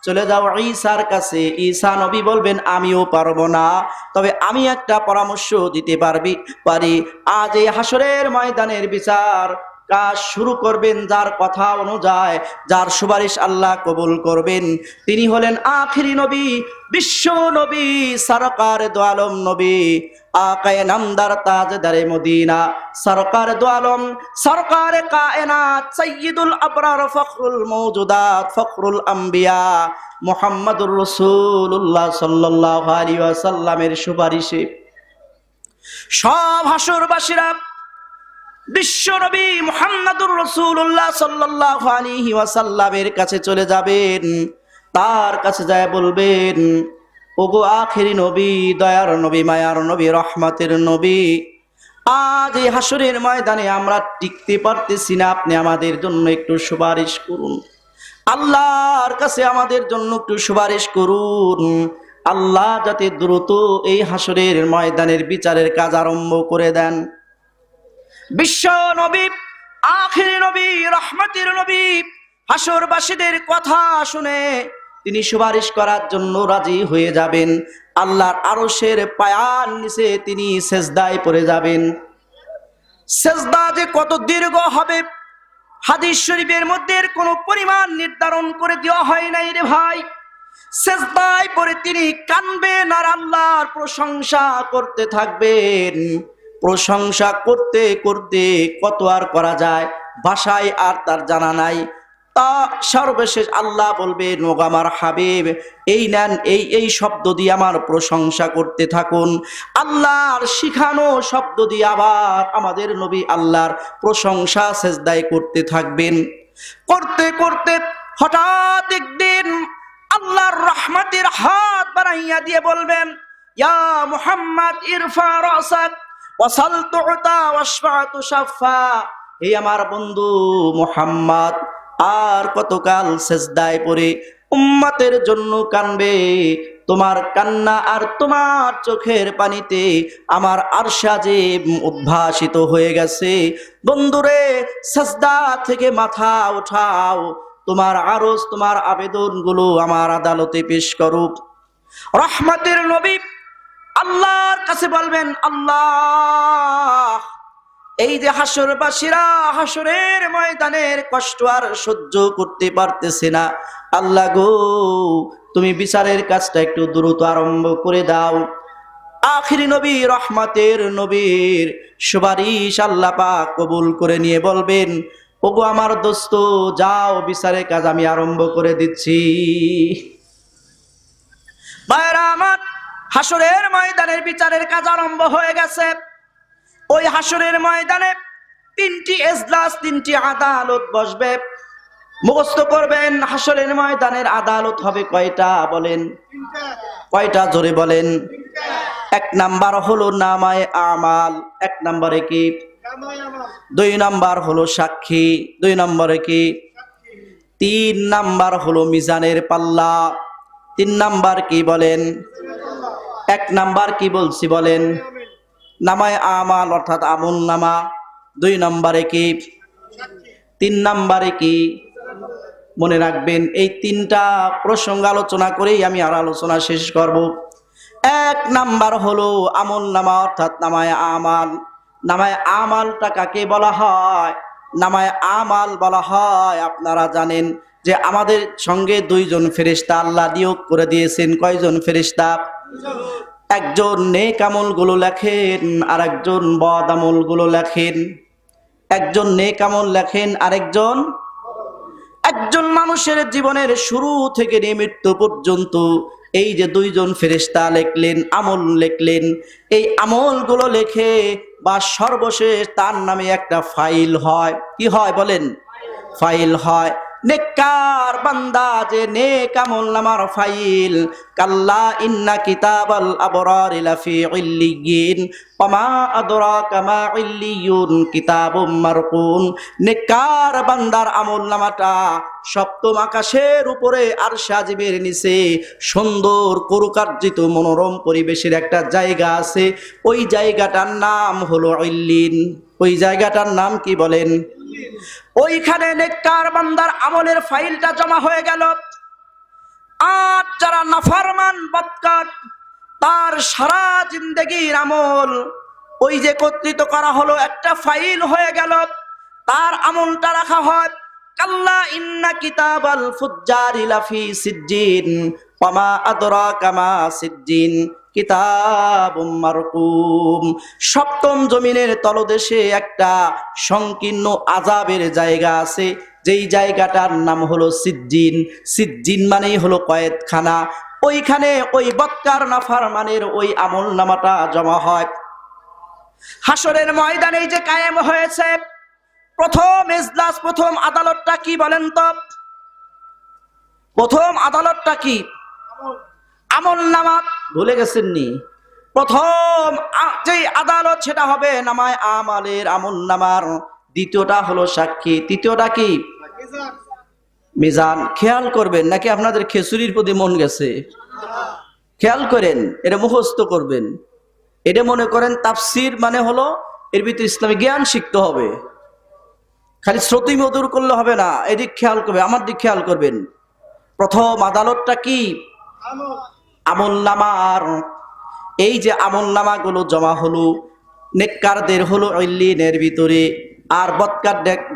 চলে যাও ঈসার কাছে, ঈসা নবী বলবেন আমিও পারবো না। তবে আমি একটা পরামর্শ দিতে পারি, আজ এই হাসরের ময়দানের বিচার কাজ শুরু করবেন যার কথা অনুযায়ী, যার সুপারিশ আল্লাহ কবুল করবেন, তিনি হলেন আখিরি নবী, বিশ্ব নবী, সরকার দো আলম নবী, আকায়ে নামদার তাজদারে মদিনা, সরকার দো আলম, সরকার কায়নাত, সাইয়্যিদুল আবরার, ফখরুল মওজুদাত, ফখরুল আম্বিয়া, মুহাম্মাদুর রাসূলুল্লাহ সাল্লাল্লাহু আলাইহি ওয়াসাল্লামের সুপারিশে সব হাসরবাসীরা বিশ্ব নবী মুহাম্মাদুর রাসূলুল্লাহ সাল্লাল্লাহু আলাইহি ওয়াসাল্লামের কাছে চলে যাবেন। তার কাছে যায় বলবেন, ওগো আখেরি নবী, দয়ার নবী, মায়ার নবী, রহমতের নবী, আজ এই হাসরের ময়দানে আমরা টিকতে পারতেছি না, আপনি আমাদের জন্য একটু সুপারিশ করুন। আল্লাহর কাছে আমাদের জন্য একটু সুপারিশ করুন, আল্লাহ যাতে দ্রুত এই হাসরের ময়দানের বিচারের কাজ আরম্ভ করে দেন। বিশ্ব নবী, আখিরি নবী, রহমতের নবী হাসরবাসীদের কথা শুনে তিনি সুপারিশ করার জন্য রাজি হয়ে যাবেন। আল্লাহর আরশের পায়ার নিচে তিনি সেজদায় পড়ে যাবেন। সেজদা যে কত দীর্ঘ হবে হাদিস শরীফের মধ্যে কোনো পরিমাণ নির্ধারণ করে দেওয়া হয় নাই রে ভাই। সেজদায় পড়ে তিনি কানবেন আর আল্লাহর প্রশংসা করতে থাকবেন। প্রশংসা করতে করতে কত আর করা যায়, ভাষায় আর তার জানা নাই। তা সর্বশেষ আল্লাহ বলবেন, ওগো আমার হাবিব, এই নেন, এই শব্দ দিয়ে আমার প্রশংসা করতে থাকুন। আল্লাহর শিখানো শব্দ দিয়ে আবার আমাদের নবী আল্লাহর প্রশংসা সেজদায় করতে থাকবেন। করতে করতে হঠাৎ একদিন আল্লাহর রহমতের হাত বাড়াইয়া দিয়ে বলবেন, ইয়া মুহাম্মদ ইরফা রাসাক ওয়াসাল তুতা ওয়াশফা তুশাফা। হে আমার বন্ধু মুহাম্মদ, আর কতকাল সেজদায় পড়ে উম্মতের জন্য কানবে? তোমার কান্না আর তোমার চোখের পানিতে আমার আরশা যে উদ্ভাসিত হয়ে গেছে। বন্ধুরে, সেজদা থেকে মাথা উঠাও, তোমার আরজ, তোমার আবেদনগুলো আমার আদালতে পেশ করুক। রহমতের নবী আল্লাহর কাছে বলবেন, আল্লাহ এই যে হাসরবাসীরা হাসরের ময়দানের কষ্ট আর সহ্য করতে পারতেছে না, আল্লাহ গো তুমি বিচারের কাজটা একটু দ্রুত আরম্ভ করে দাও। আখিরি নবী রহমতের নবীর সুপারিশ আল্লাহ পাক কবুল করে নিয়ে বলবেন, ওগো আমার দোস্ত যাও, বিচারের কাজ আমি আরম্ভ করে দিচ্ছি। ভাইরা আমার, হাসরের ময়দানের বিচারের কাজ আরম্ভ হয়ে গেছে। ওই হাসরের ময়দানে 3টি এজলাস, 3টি আদালত বসবে। মুখস্থ করবেন, হাসরের ময়দানের আদালত হবে কয়টা বলেন? কয়টা? জোরে বলেন। 1 নাম্বার হলো নামায়ে আমাল, 1 নম্বরে কি? 2 নাম্বার হলো সাক্ষী, 2 নম্বরে কি? 3 নাম্বার হলো মিজানের পাল্লা, 3 নাম্বার কি বলেন? 1 নাম্বার কি বলছি বলেন? নামায়ে আমাল অর্থাৎ আমল নামা। 2 নম্বরে কি? 3 নম্বরে কি? মনে রাখবেন, এই 3টা প্রসঙ্গ আলোচনা করেই আমি আর আলোচনা শেষ করব। 1 নাম্বার হলো আমল নামা অর্থাৎ নামায়ে আমাল। নামায়ে আমালটা কাকে বলা হয়? নামায়ে আমাল বলা হয়, আপনারা জানেন যে আমাদের সঙ্গে 2 জন ফেরেশতা আল্লাহ নিয়োগ করে দিয়েছেন। কয়জন ফেরেশতা? একজন নেক আমলগুলো লেখেন আর একজন বদ আমলগুলো লেখেন। একজন নেক আমল লেখেন, আরেকজন। একজন মানুষের জীবনের শুরু থেকে নিয়ে মৃত্যু পর্যন্ত এই যে 2 জন ফেরেশতা লিখলেন, আমল লিখলেন, এই আমলগুলো লেখে বা সর্বশেষ তার নামে একটা ফাইল হয়। কি হয় বলেন? ফাইল হয়। নেককার বান্দা যে নেক আমল নামার ফাইল, কাল্লা ইন্না কিতাবাল আবরারি লাফি ইল্লিয়িন ওমা আদরাকা মা ইল্লিয়ুন কিতাবুম মারকুন। নেককার বান্দার আমল নামাটা 7ম আকাশের উপরে আরশে আজিমের নিচে সুন্দর কারুকার্জিত মনোরম পরিবেশের একটা জায়গা আছে। ওই জায়গাটার নাম হলো ইল্লিন। ওই জায়গাটার নাম কি বলেন? ওইখানে নেককার বান্দার আমলের ফাইলটা জমা হয়ে গেল। আর যারা নাফরমান বদকার, তার সারা জিন্দেগির আমল ওই যে একত্রিত করা হলো, একটা ফাইল হয়ে গেল, তার আমলটা রাখা হয়। কাল্লা ইন্না কিতাবাল ফুজ্জারি লাফি সিজ্জিন ওমা আদরাকা মা সিজ্জিন কিতাবুম মারকুম। 7ম জমিনের তলদেশে একটা সংকীর্ণ আযাবের জায়গা আছে, যেই জায়গাটার নাম হলো সিজ্জিন। সিজ্জিন মানেই হলো কয়েদখানা। ওইখানে ওই বদকার নাফরমানের ওই আমল নামাটা জমা হয়। হাসরের ময়দানে যে কায়েম হয়েছে প্রথম এজলাস, প্রথম আদালতটা কি বলেন তো? প্রথম আদালতটা কি? আমল নামা। ভুলে গেছেন নি? প্রথম যে আদালত সেটা হবে নামায়ে আমালের, আমল নামার। দ্বিতীয়টা হলো সাক্ষী, তৃতীয়টা কি? মিজান। খেয়াল করবেন, নাকি আপনাদের খেসুরির প্রতি মন গেছে? খেয়াল করেন, এটা মুখস্থ করবেন। এটা মনে করেন তাফসির মানে হলো এর ভিতরে ইসলামী জ্ঞান শিখতে হবে, খালি শ্রুতি মধুর করলে হবে না। এদিক খেয়াল করবে, আমার দিক খেয়াল করবেন। প্রথম আদালতটা কি? আমল নামার। এই যে আমল নামাগুলো জমা হলো নেককারদের হলো ইল্লিনের ভিতরে, আর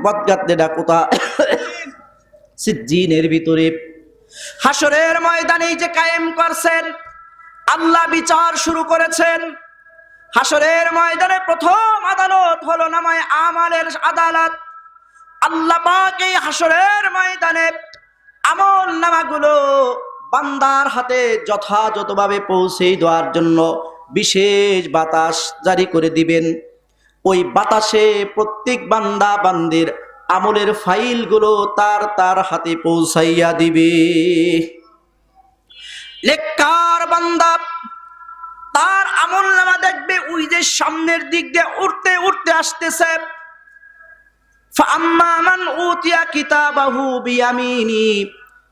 বদকারদের কোথা? সিজ্জিনের ভিতরে। হাসরের ময়দানে যে কায়েম করছেন, আল্লাহ বিচার শুরু করেছেন। হাসরের ময়দানে প্রথম আদালত হলো নামায়ে আমালের আদালত। আল্লাহ পাক এই হাসরের ময়দানে আমল নামাগুলো বান্দার হাতে যথাযথভাবে পৌঁছে দেওয়ার জন্য বিশেষ বাতাস জারি করে দিবেন। ওই বাতাসে প্রত্যেক বান্দা বান্দির আমলের ফাইলগুলো তার হাতে পৌঁছাইয়া দিবে। নেককার বান্দা তার আমল নামা দেখবে ওই যে সামনের দিক দিয়ে উঠতে উঠতে আসতেছে। ফাআম্মা মান উতিয়া কিতাবাহু বিয়ামিনি।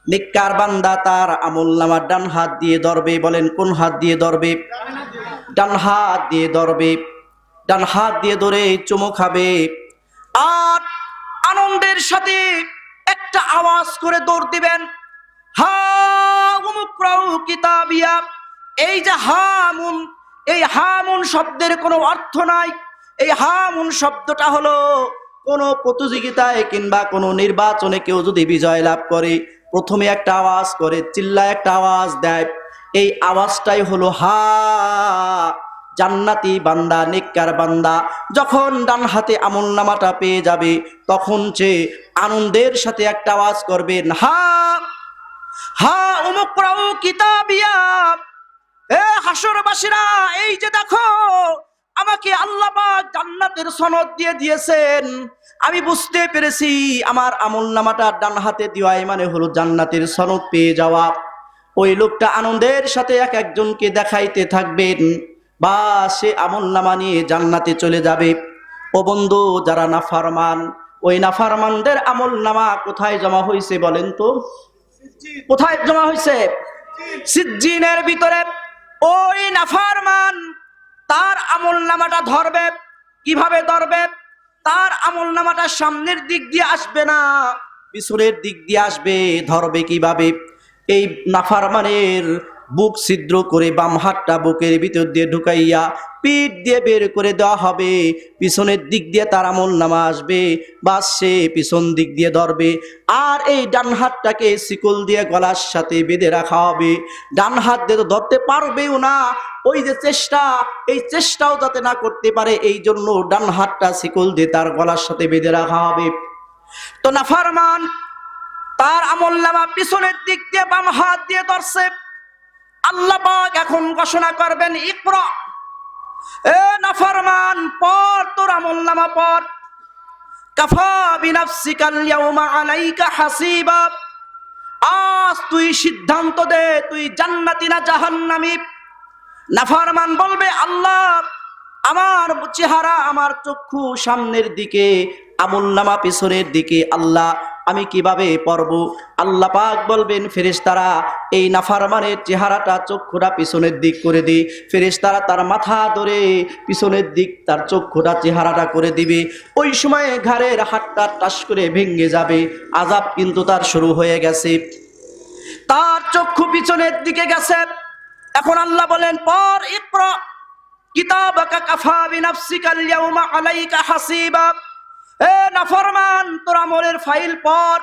নেককার বান্দা তার আমল নামা ডান হাত দিয়ে ধরবে। বলেন কোন হাত দিয়ে ধরবে? ডান হাত দিয়ে ধরবে। ডান হাত দিয়ে ধরে চুমু খাবে, আর আনন্দের সাথে একটা আওয়াজ করে দৌড় দিবেন, হা উমুকরাউ কিতাবিয়া। এই যে হামুন, এই হামুন শব্দের কোনো অর্থ নাই। এই হামুন শব্দটা হলো কোন প্রতিযোগিতায় কিংবা কোন নির্বাচনে কেউ যদি বিজয় লাভ করে প্রথমে একটা আওয়াজ করে, চিল্লায় একটা আওয়াজ দেয়, এই আওয়াজটাই হলো হা। জান্নাতি বান্দা, নেককার বান্দা যখন ডান হাতে আমলনামাটা পেয়ে যাবে তখন সে আনন্দের সাথে একটা আওয়াজ করবেন, হা হা উমুকরাউ কিতাবিয়া। এ হাসরবাসীরা, এই যে দেখো আমাকে আল্লাহ পাক জান্নাতের সনদ দিয়ে দিয়েছেন। আমি বুঝতে পেরেছি আমার আমলনামাটা ডান হাতে দেওয়াই মানে হলো জান্নাতের সনদ পেয়ে যাওয়া। ওই লোকটা আনন্দের সাথে এক একজনকে দেখাইতে থাকবেন, বা সে আমলনামা নিয়ে জান্নাতে চলে যাবে। ও বন্ধু, যারা নাফরমান, ওই নাফরমানদের আমলনামা কোথায় জমা হয়েছে বলেন তো? কোথায় জমা হয়েছে? সিজ্জিনের ভিতরে। ওই নাফরমান তার আমলনামাটা ধরবে। কিভাবে ধরবে? তার আমলনামাটা সামনের দিক দিয়ে আসবে না, পিছনের দিক দিয়ে আসবে। ধরবে কিভাবে? এই নাফরমানের বুক ছিদ্র করে বাম হাতটা বুকের ভিতর দিয়ে ঢুকাইয়া পিঠ দিয়ে বের করে দেওয়া হবে। পিছনের দিক দিয়ে তার আমলনামা আসবে, বা সে পিছন দিক দিয়ে ধরবে। আর এই ডান হাতটাকে শিকল দিয়ে গলার সাথে বেঁধে রাখা হবে। ডান হাত দিয়ে তো ধরতে পারবেও না, ওই যে চেষ্টা, এই চেষ্টাও যাতে না করতে পারে এই জন্য ডান হাতটা শিকল দিয়ে তার গলার সাথে বেঁধে রাখা হবে। তো নাফরমান তার আমলনামা পিছনের দিক দিয়ে বাম হাত দিয়ে ধরছে। আল্লাহ পাক এখন ঘোষণা করবেন, ইকরা। এ নাফরমান, পড় তোর আমলনামা পড়। কাফা বিনাফসিকাল ইয়াউমা আলাইকা হাসিবা। আজ তুই সিদ্ধান্ত দে, তুই জান্নাতি না জাহান্নামী। নাফরমান বলবে, আল্লাহ আমার চেহারা, আমার চক্ষু সামনের দিকে, আমলনামা পিছনের দিকে, আল্লাহ আমি কিভাবে পড়ব? আল্লাহ পাক বলবেন, ফেরেশতারা এই নাফরমানের চেহারাটা, চক্ষুটা পিছনের দিক করে দি। ফেরেশতারা তার মাথা ধরে পিছনের দিক তার চক্ষুটা, চেহারাটা করে দিবে। ওই সময়ে ঘাড়ের হাড়টা টাস করে ভেঙে যাবে। আযাব কিন্তু তার শুরু হয়ে গেছে, তার চক্ষু পিছনের দিকে গেছে। এখন আল্লাহ বলেন, পড়, ইকরা কিতাবাকা কাফা বিনাফসিকাল ইয়াউমা আলাইকা হাসিবা। এ নাফরমান, তোর আমলের ফাইল পড়।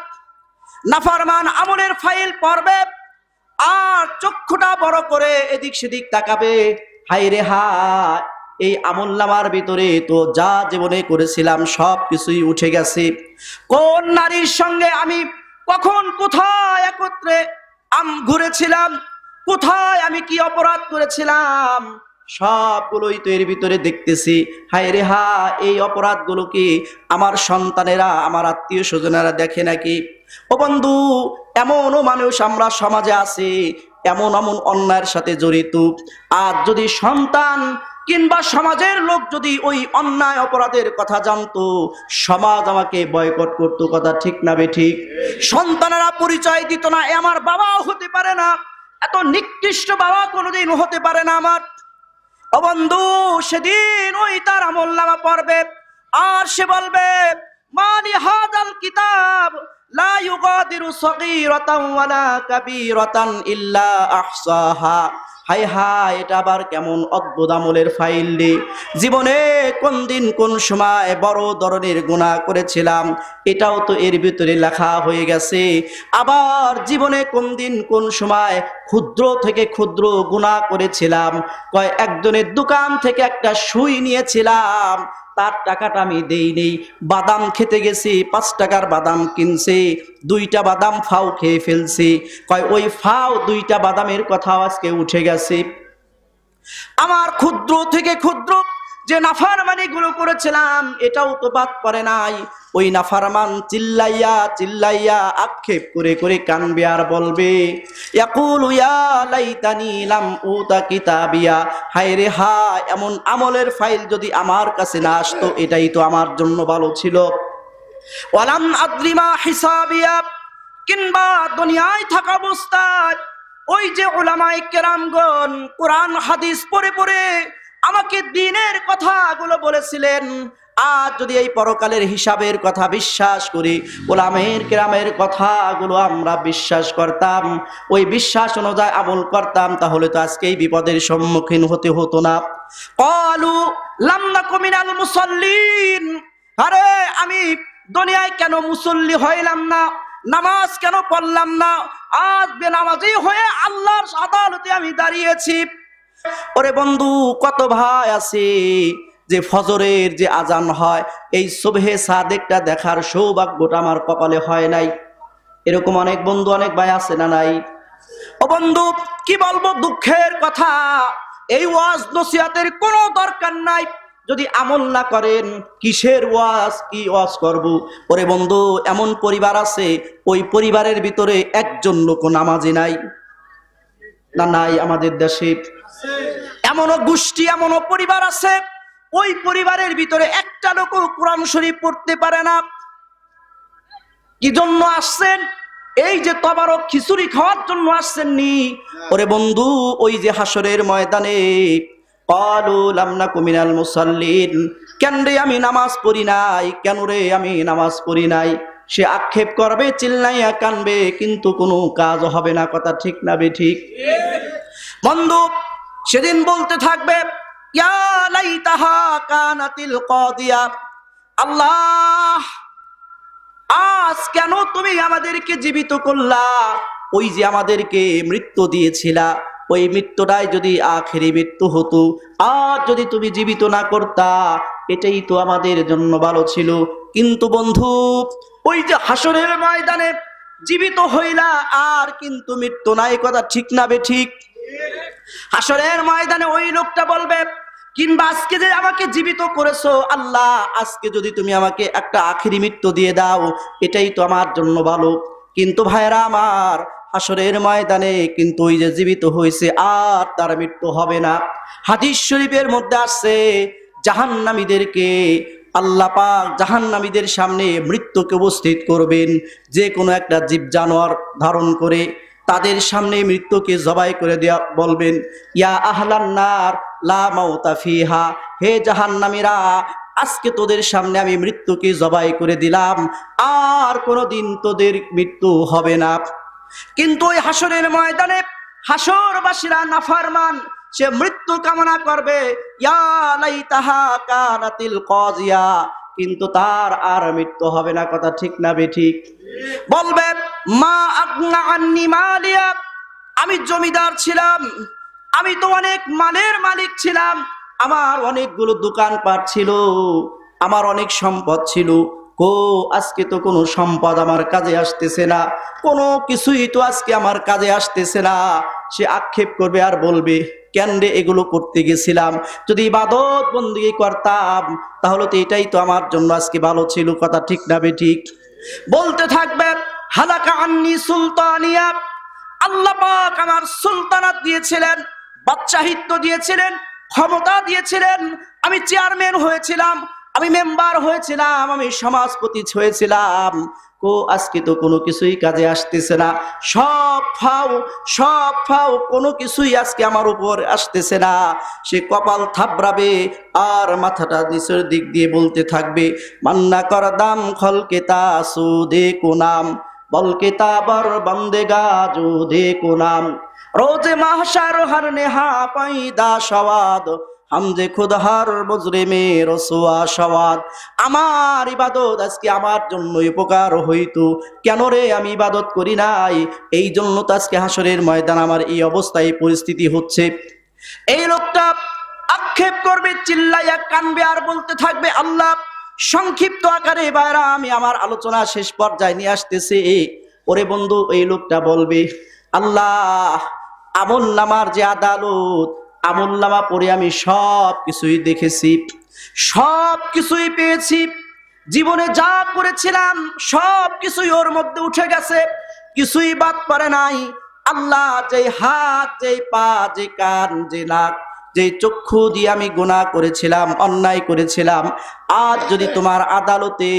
নাফরমান আমলের ফাইল পড়বে আর চক্ষুটা বড় করে এদিক সেদিক তাকাবে। হায় রে হায়, এই আমলনামার ভিতরে তো যা জীবনে করেছিলাম সব কিছুই উঠে গেছে। কোন নারীর সঙ্গে আমি কখন কোথায় একত্রে ঘুরেছিলাম, কোথায় আমি কি অপরাধ করেছিলাম, সবগুলোই তো এর ভিতরে দেখতেছি। হায় রে হা, এই অপরাধগুলো কি আমার সন্তানেরা, আমার আত্মীয় স্বজনেরা দেখে নাকি? ও বন্ধু, এমনও মানুষ আমরা সমাজে আছে এমন এমন অন্যায়ের সাথে জড়িত। আর যদি সন্তান কিংবা সমাজের লোক যদি ওই অন্যায় অপরাধের কথা জানতো, সমাজ আমাকে বয়কট করতো। কথা ঠিক না বেঠিক? সন্তানেরা পরিচয় দিত না, এ আমার বাবাও হতে পারে না, এত নিকৃষ্ট বাবা কোনোদিন হতে পারে না আমার। ও বন্ধু, সেদিন ওই তার আমলনামা পড়বে আর সে বলবে, মালি হাদাল কিতাব লা ইউগাদিরু সগীরাতান ওয়ালা কাবীরাতান ইল্লা আহসাহা। হাই হাই, এটা আবার কেমন অদ্ভুত আমলের ফাইল রে। জীবনে কোন দিন কোন সময় বড় ধরনের গুনাহ করেছিলাম, এটাও তো এর ভিতরে লেখা হয়ে গেছে। আবার জীবনে কোন দিন কোন সময় ক্ষুদ্র থেকে ক্ষুদ্র গুনাহ করেছিলাম। কয় একজনের দোকান থেকে একটা সুই নিয়েছিলাম, তার টাকাটা আমি দেই নেই। বাদাম খেতে গেছি, 5 টাকার বাদাম কিনছে, 2টা বাদাম ফাও খেয়ে ফেলছি। কয় ওই ফাও 2টা বাদামের কথাও আজকে উঠে গেছে। আমার ক্ষুদ্র থেকে ক্ষুদ্র যে নাফরমানি গুলো করেছিলাম এটাও তো বাদ পড়ে নাই। ওই নাফরমান চিল্লাইয়া চিল্লাইয়া আক্ষেপ করে করে কানবে আর বলবে, ইয়াকুলু ইয়া লাইতানি লাম উতা কিতাবিয়া। হায় রে হা, এমন আমলের ফাইল যদি আমার কাছে না আসতো, এটাই তো আমার জন্য ভালো ছিল। ওয়ালাম আদ্রিমা হিসাবিয়া। কিংবা দুনিয়ায় থাকা অবস্থায় ওই যে উলামায়ে কেরামগণ কোরআন হাদিস পড়ে পড়ে আমাকে দ্বীনের কথাগুলো বলেছিলেন, আজ যদি এই পরকালের হিসাবের কথা বিশ্বাস করি, উলামায়ে কেরামের কথাগুলো আমরা বিশ্বাস করতাম, ওই বিশ্বাস অনুযায়ী আমল করতাম, তাহলে তো আজকে এই বিপদের সম্মুখীন হতে হতো না। ক্বালু লাম নাকু মিনাল মুসাল্লিন, আরে আমি দুনিয়ায় কেন মুসল্লি হইলাম না, নামাজ কেন পড়লাম না, আজ বেনামাজি হয়ে আল্লাহর আদালতে আমি দাঁড়িয়েছি। ওরে বন্ধু, কত ভাই আছে যে ফজরের যে আজান হয় এই সুবহে সাদেকটা দেখার সৌভাগ্যটা আমার কপালে হয় নাই। এরকম অনেক বন্ধু অনেক ভাই আছে না নাই? ও বন্ধু, কি বলবো দুঃখের কথা, এই ওয়াজ নসিহতের কোনো দরকার নাই যদি আমল না করেন। কিসের ওয়াজ, কি ওয়াজ করব? ওরে বন্ধু, এমন পরিবার আছে ওই পরিবারের ভিতরে একজন লোক নামাজি নাই, না নাই আমাদের দেশে? এমনও গোষ্ঠী, এমনও পরিবার আছে ওই পরিবারের ভিতরে একটা লোকও কোরআন শরীফ পড়তে পারে না। কি জন্য আসছেন? এই যে তবারক খিচুড়ি খাওয়ার জন্য আসছেন নি? ওরে বন্ধু, ওই যে হাসরের ময়দানে ক্বালু লাম নাকু মিনাল মুসাল্লিন, কেন রে আমি নামাজ পড়ি নাই, কেন রে আমি নামাজ পড়ি নাই, সে আক্ষেপ করবে, চিল্লাইয়া কানবে, কিন্তু কোনো কাজ হবে না। কথা ঠিক না বেঠিক? বন্ধু, সেদিন বলতে থাকবে ইয়া লাইতাহা কানাতিল কাদিয়া, আল্লাহ আজ কেন তুমি আমাদেরকে জীবিত করলা? ওই যে আমাদেরকে মৃত্যু দিয়েছিলা, ওই মৃত্যুটাই যদি আখেরি মৃত্যু হতো, আর যদি তুমি জীবিত না করতা, এটাই তো আমাদের জন্য ভালো ছিল। কিন্তু বন্ধু, ওই যে হাসরের ময়দানে জীবিত হইলা, আর কিন্তু মৃত্যু নাই। কথা ঠিক না বেঠিক? হাসরের ময়দানে ওই লোকটা বলবে, কিংবা আজকে যে আমাকে জীবিত করেছো আল্লাহ, আজকে যদি তুমি আমাকে একটা আখেরি মৃত্যু দিয়ে দাও, এটাই তো আমার জন্য ভালো। কিন্তু ভাইরা আমার, হাসরের ময়দানে কিন্তু ওই যে জীবিত হয়েছে আর তার মৃত্যু হবে না। হাদিস শরীফের মধ্যে আসছে, জাহান্নামীদেরকে আল্লাহ পাক জাহান্নামীদের সামনে মৃত্যুকে উপস্থিত করবেন, যে কোনো একটা জীব জানোয়ার ধারণ করে তাদের সামনে মৃত্যুকে জবাই করে দেয়া বলবেন, ইয়া আহলান নার লা মাউতা ফিহা, হে জাহান্নামীরা, আজকে তোদের সামনে আমি মৃত্যুকে জবাই করে দিলাম, আর কোনোদিন তোদের মৃত্যু হবে না। কিন্তু ওই হাসরের ময়দানে হাসরবাসীরা নাফরমান, সে মৃত্যু কামনা করবে, ইয়া লাইতাহা কানাতিল কাজিয়া, কিন্তু তার আর মৃত্যু হবে না। কথা ঠিক না বেঠিক? বলবে মা আগনা আন্নি মালিয়া, আমি জমিদার ছিলাম, আমি তো অনেক মালের মালিক ছিলাম, আমার অনেকগুলো দোকানপাট ছিল, আমার অনেক সম্পদ ছিল, কো আজকে তো কোনো সম্পদ আমার কাজে আসতেছে না, কোনো কিছুই তো আজকে আমার কাজে আসতেছে না। সে আক্ষেপ করবে আর বলবে, কেন রে এগুলো করতে গেছিলাম, যদি ইবাদত বন্দেগী করতাম তাহলে তো এটাই তো আমার জন্য আজকে ভালো ছিল। কথা ঠিক না বেঠিক? বলতে থাকবে হালাকা আন্নি সুলতানিয়া, আল্লাহ পাক আমার সুলতানাত দিয়েছিলেন, বাদশাহিত্ব দিয়েছিলেন, ক্ষমতা দিয়েছিলেন, আমি চেয়ারম্যান হয়েছিলাম, আমি মেম্বার হয়েছিলাম, আমি সমাজপতি হয়েছিলাম, কো আজকে তো কোনো কিছুই কাজে আসতেছে না, সব ফাও, কোনো কিছুই আজকে আমার উপর আসতেছে না। সে কপাল থাবড়াবে আর মাথাটা নিচের দিক দিয়ে বলতে থাকবে, মান্না করদাম খলকেতা সুদে কোনাম বলকেতাবার বন্দেগা জুদে কোনাম, রোজে মাহশার হর নেহা পয়দা সওয়াদ, হামজে খুদ হর বজরে মে রসোয়া সওয়াদ। আমার ইবাদত আজকে আমার জন্য উপকার হইতো, কেন রে আমি ইবাদত করি নাই, এই জন্য তো আজকে হাসরের ময়দান আমার এই অবস্থায় পরিস্থিতি হচ্ছে। এই লোকটা আক্ষেপ করবে, চিল্লাইয়া কানবে আর বলতে থাকবে, আল্লাহ সংক্ষিপ্ত আকারে বাইরা আমি আমার আলোচনা শেষ পর্যায়ে নিয়ে আসতেছি। ওরে বন্ধু, এই লোকটা বলবে, আল্লাহ আমল নামার যে আদালত, আমল নামা পড়ে আমি সব কিছুই দেখেছি, সব কিছুই পেয়েছি, জীবনে যা করেছিলাম সব কিছুই ওর মধ্যে উঠে গেছে, কিছুই বাদ পড়ে নাই। আল্লাহ, যে হাত, যে পা, যে কান, যে নাক, যে চক্ষু দিয়ে আমি গুনাহ করেছিলাম, অন্যায় করেছিলাম, আজ যদি তোমার আদালতে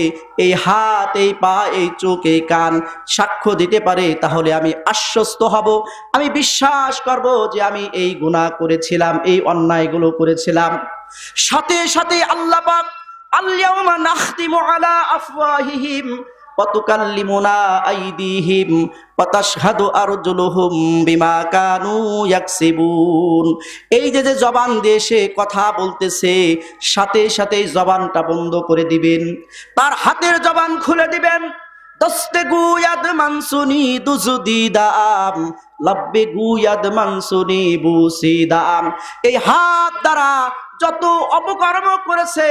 এই হাত, এই পা, এই চোখ, এই কান সাক্ষ্য দিতে পারে, তাহলে আমি আশ্বস্ত হব, আমি বিশ্বাস করব যে আমি এই গুনাহ করেছিলাম, এই অন্যায়গুলো করেছিলাম। সাথে সাথে আল্লাহ পাক আল-ইয়াওমা নাখতিমু আলা আফওয়াহিহিম ওয়া তুকাল্লিমুনা আইদিহিম ওয়া তাশহাদু আরজুলুহুম বিমা কানু ইয়াকসিবুন। এই যে জবান দিয়ে সে কথা বলতেছে, সাথে সাথে জবানটা বন্ধ করে দিবেন, তার হাতের জবান খুলে দিবেন। দস্তে গুয়াদ মানসুনি দুজুদি দাম লাব্বে গুয়াদ মানসুনি বুসি দাম। এই হাত দ্বারা যত অপকর্ম করেছে,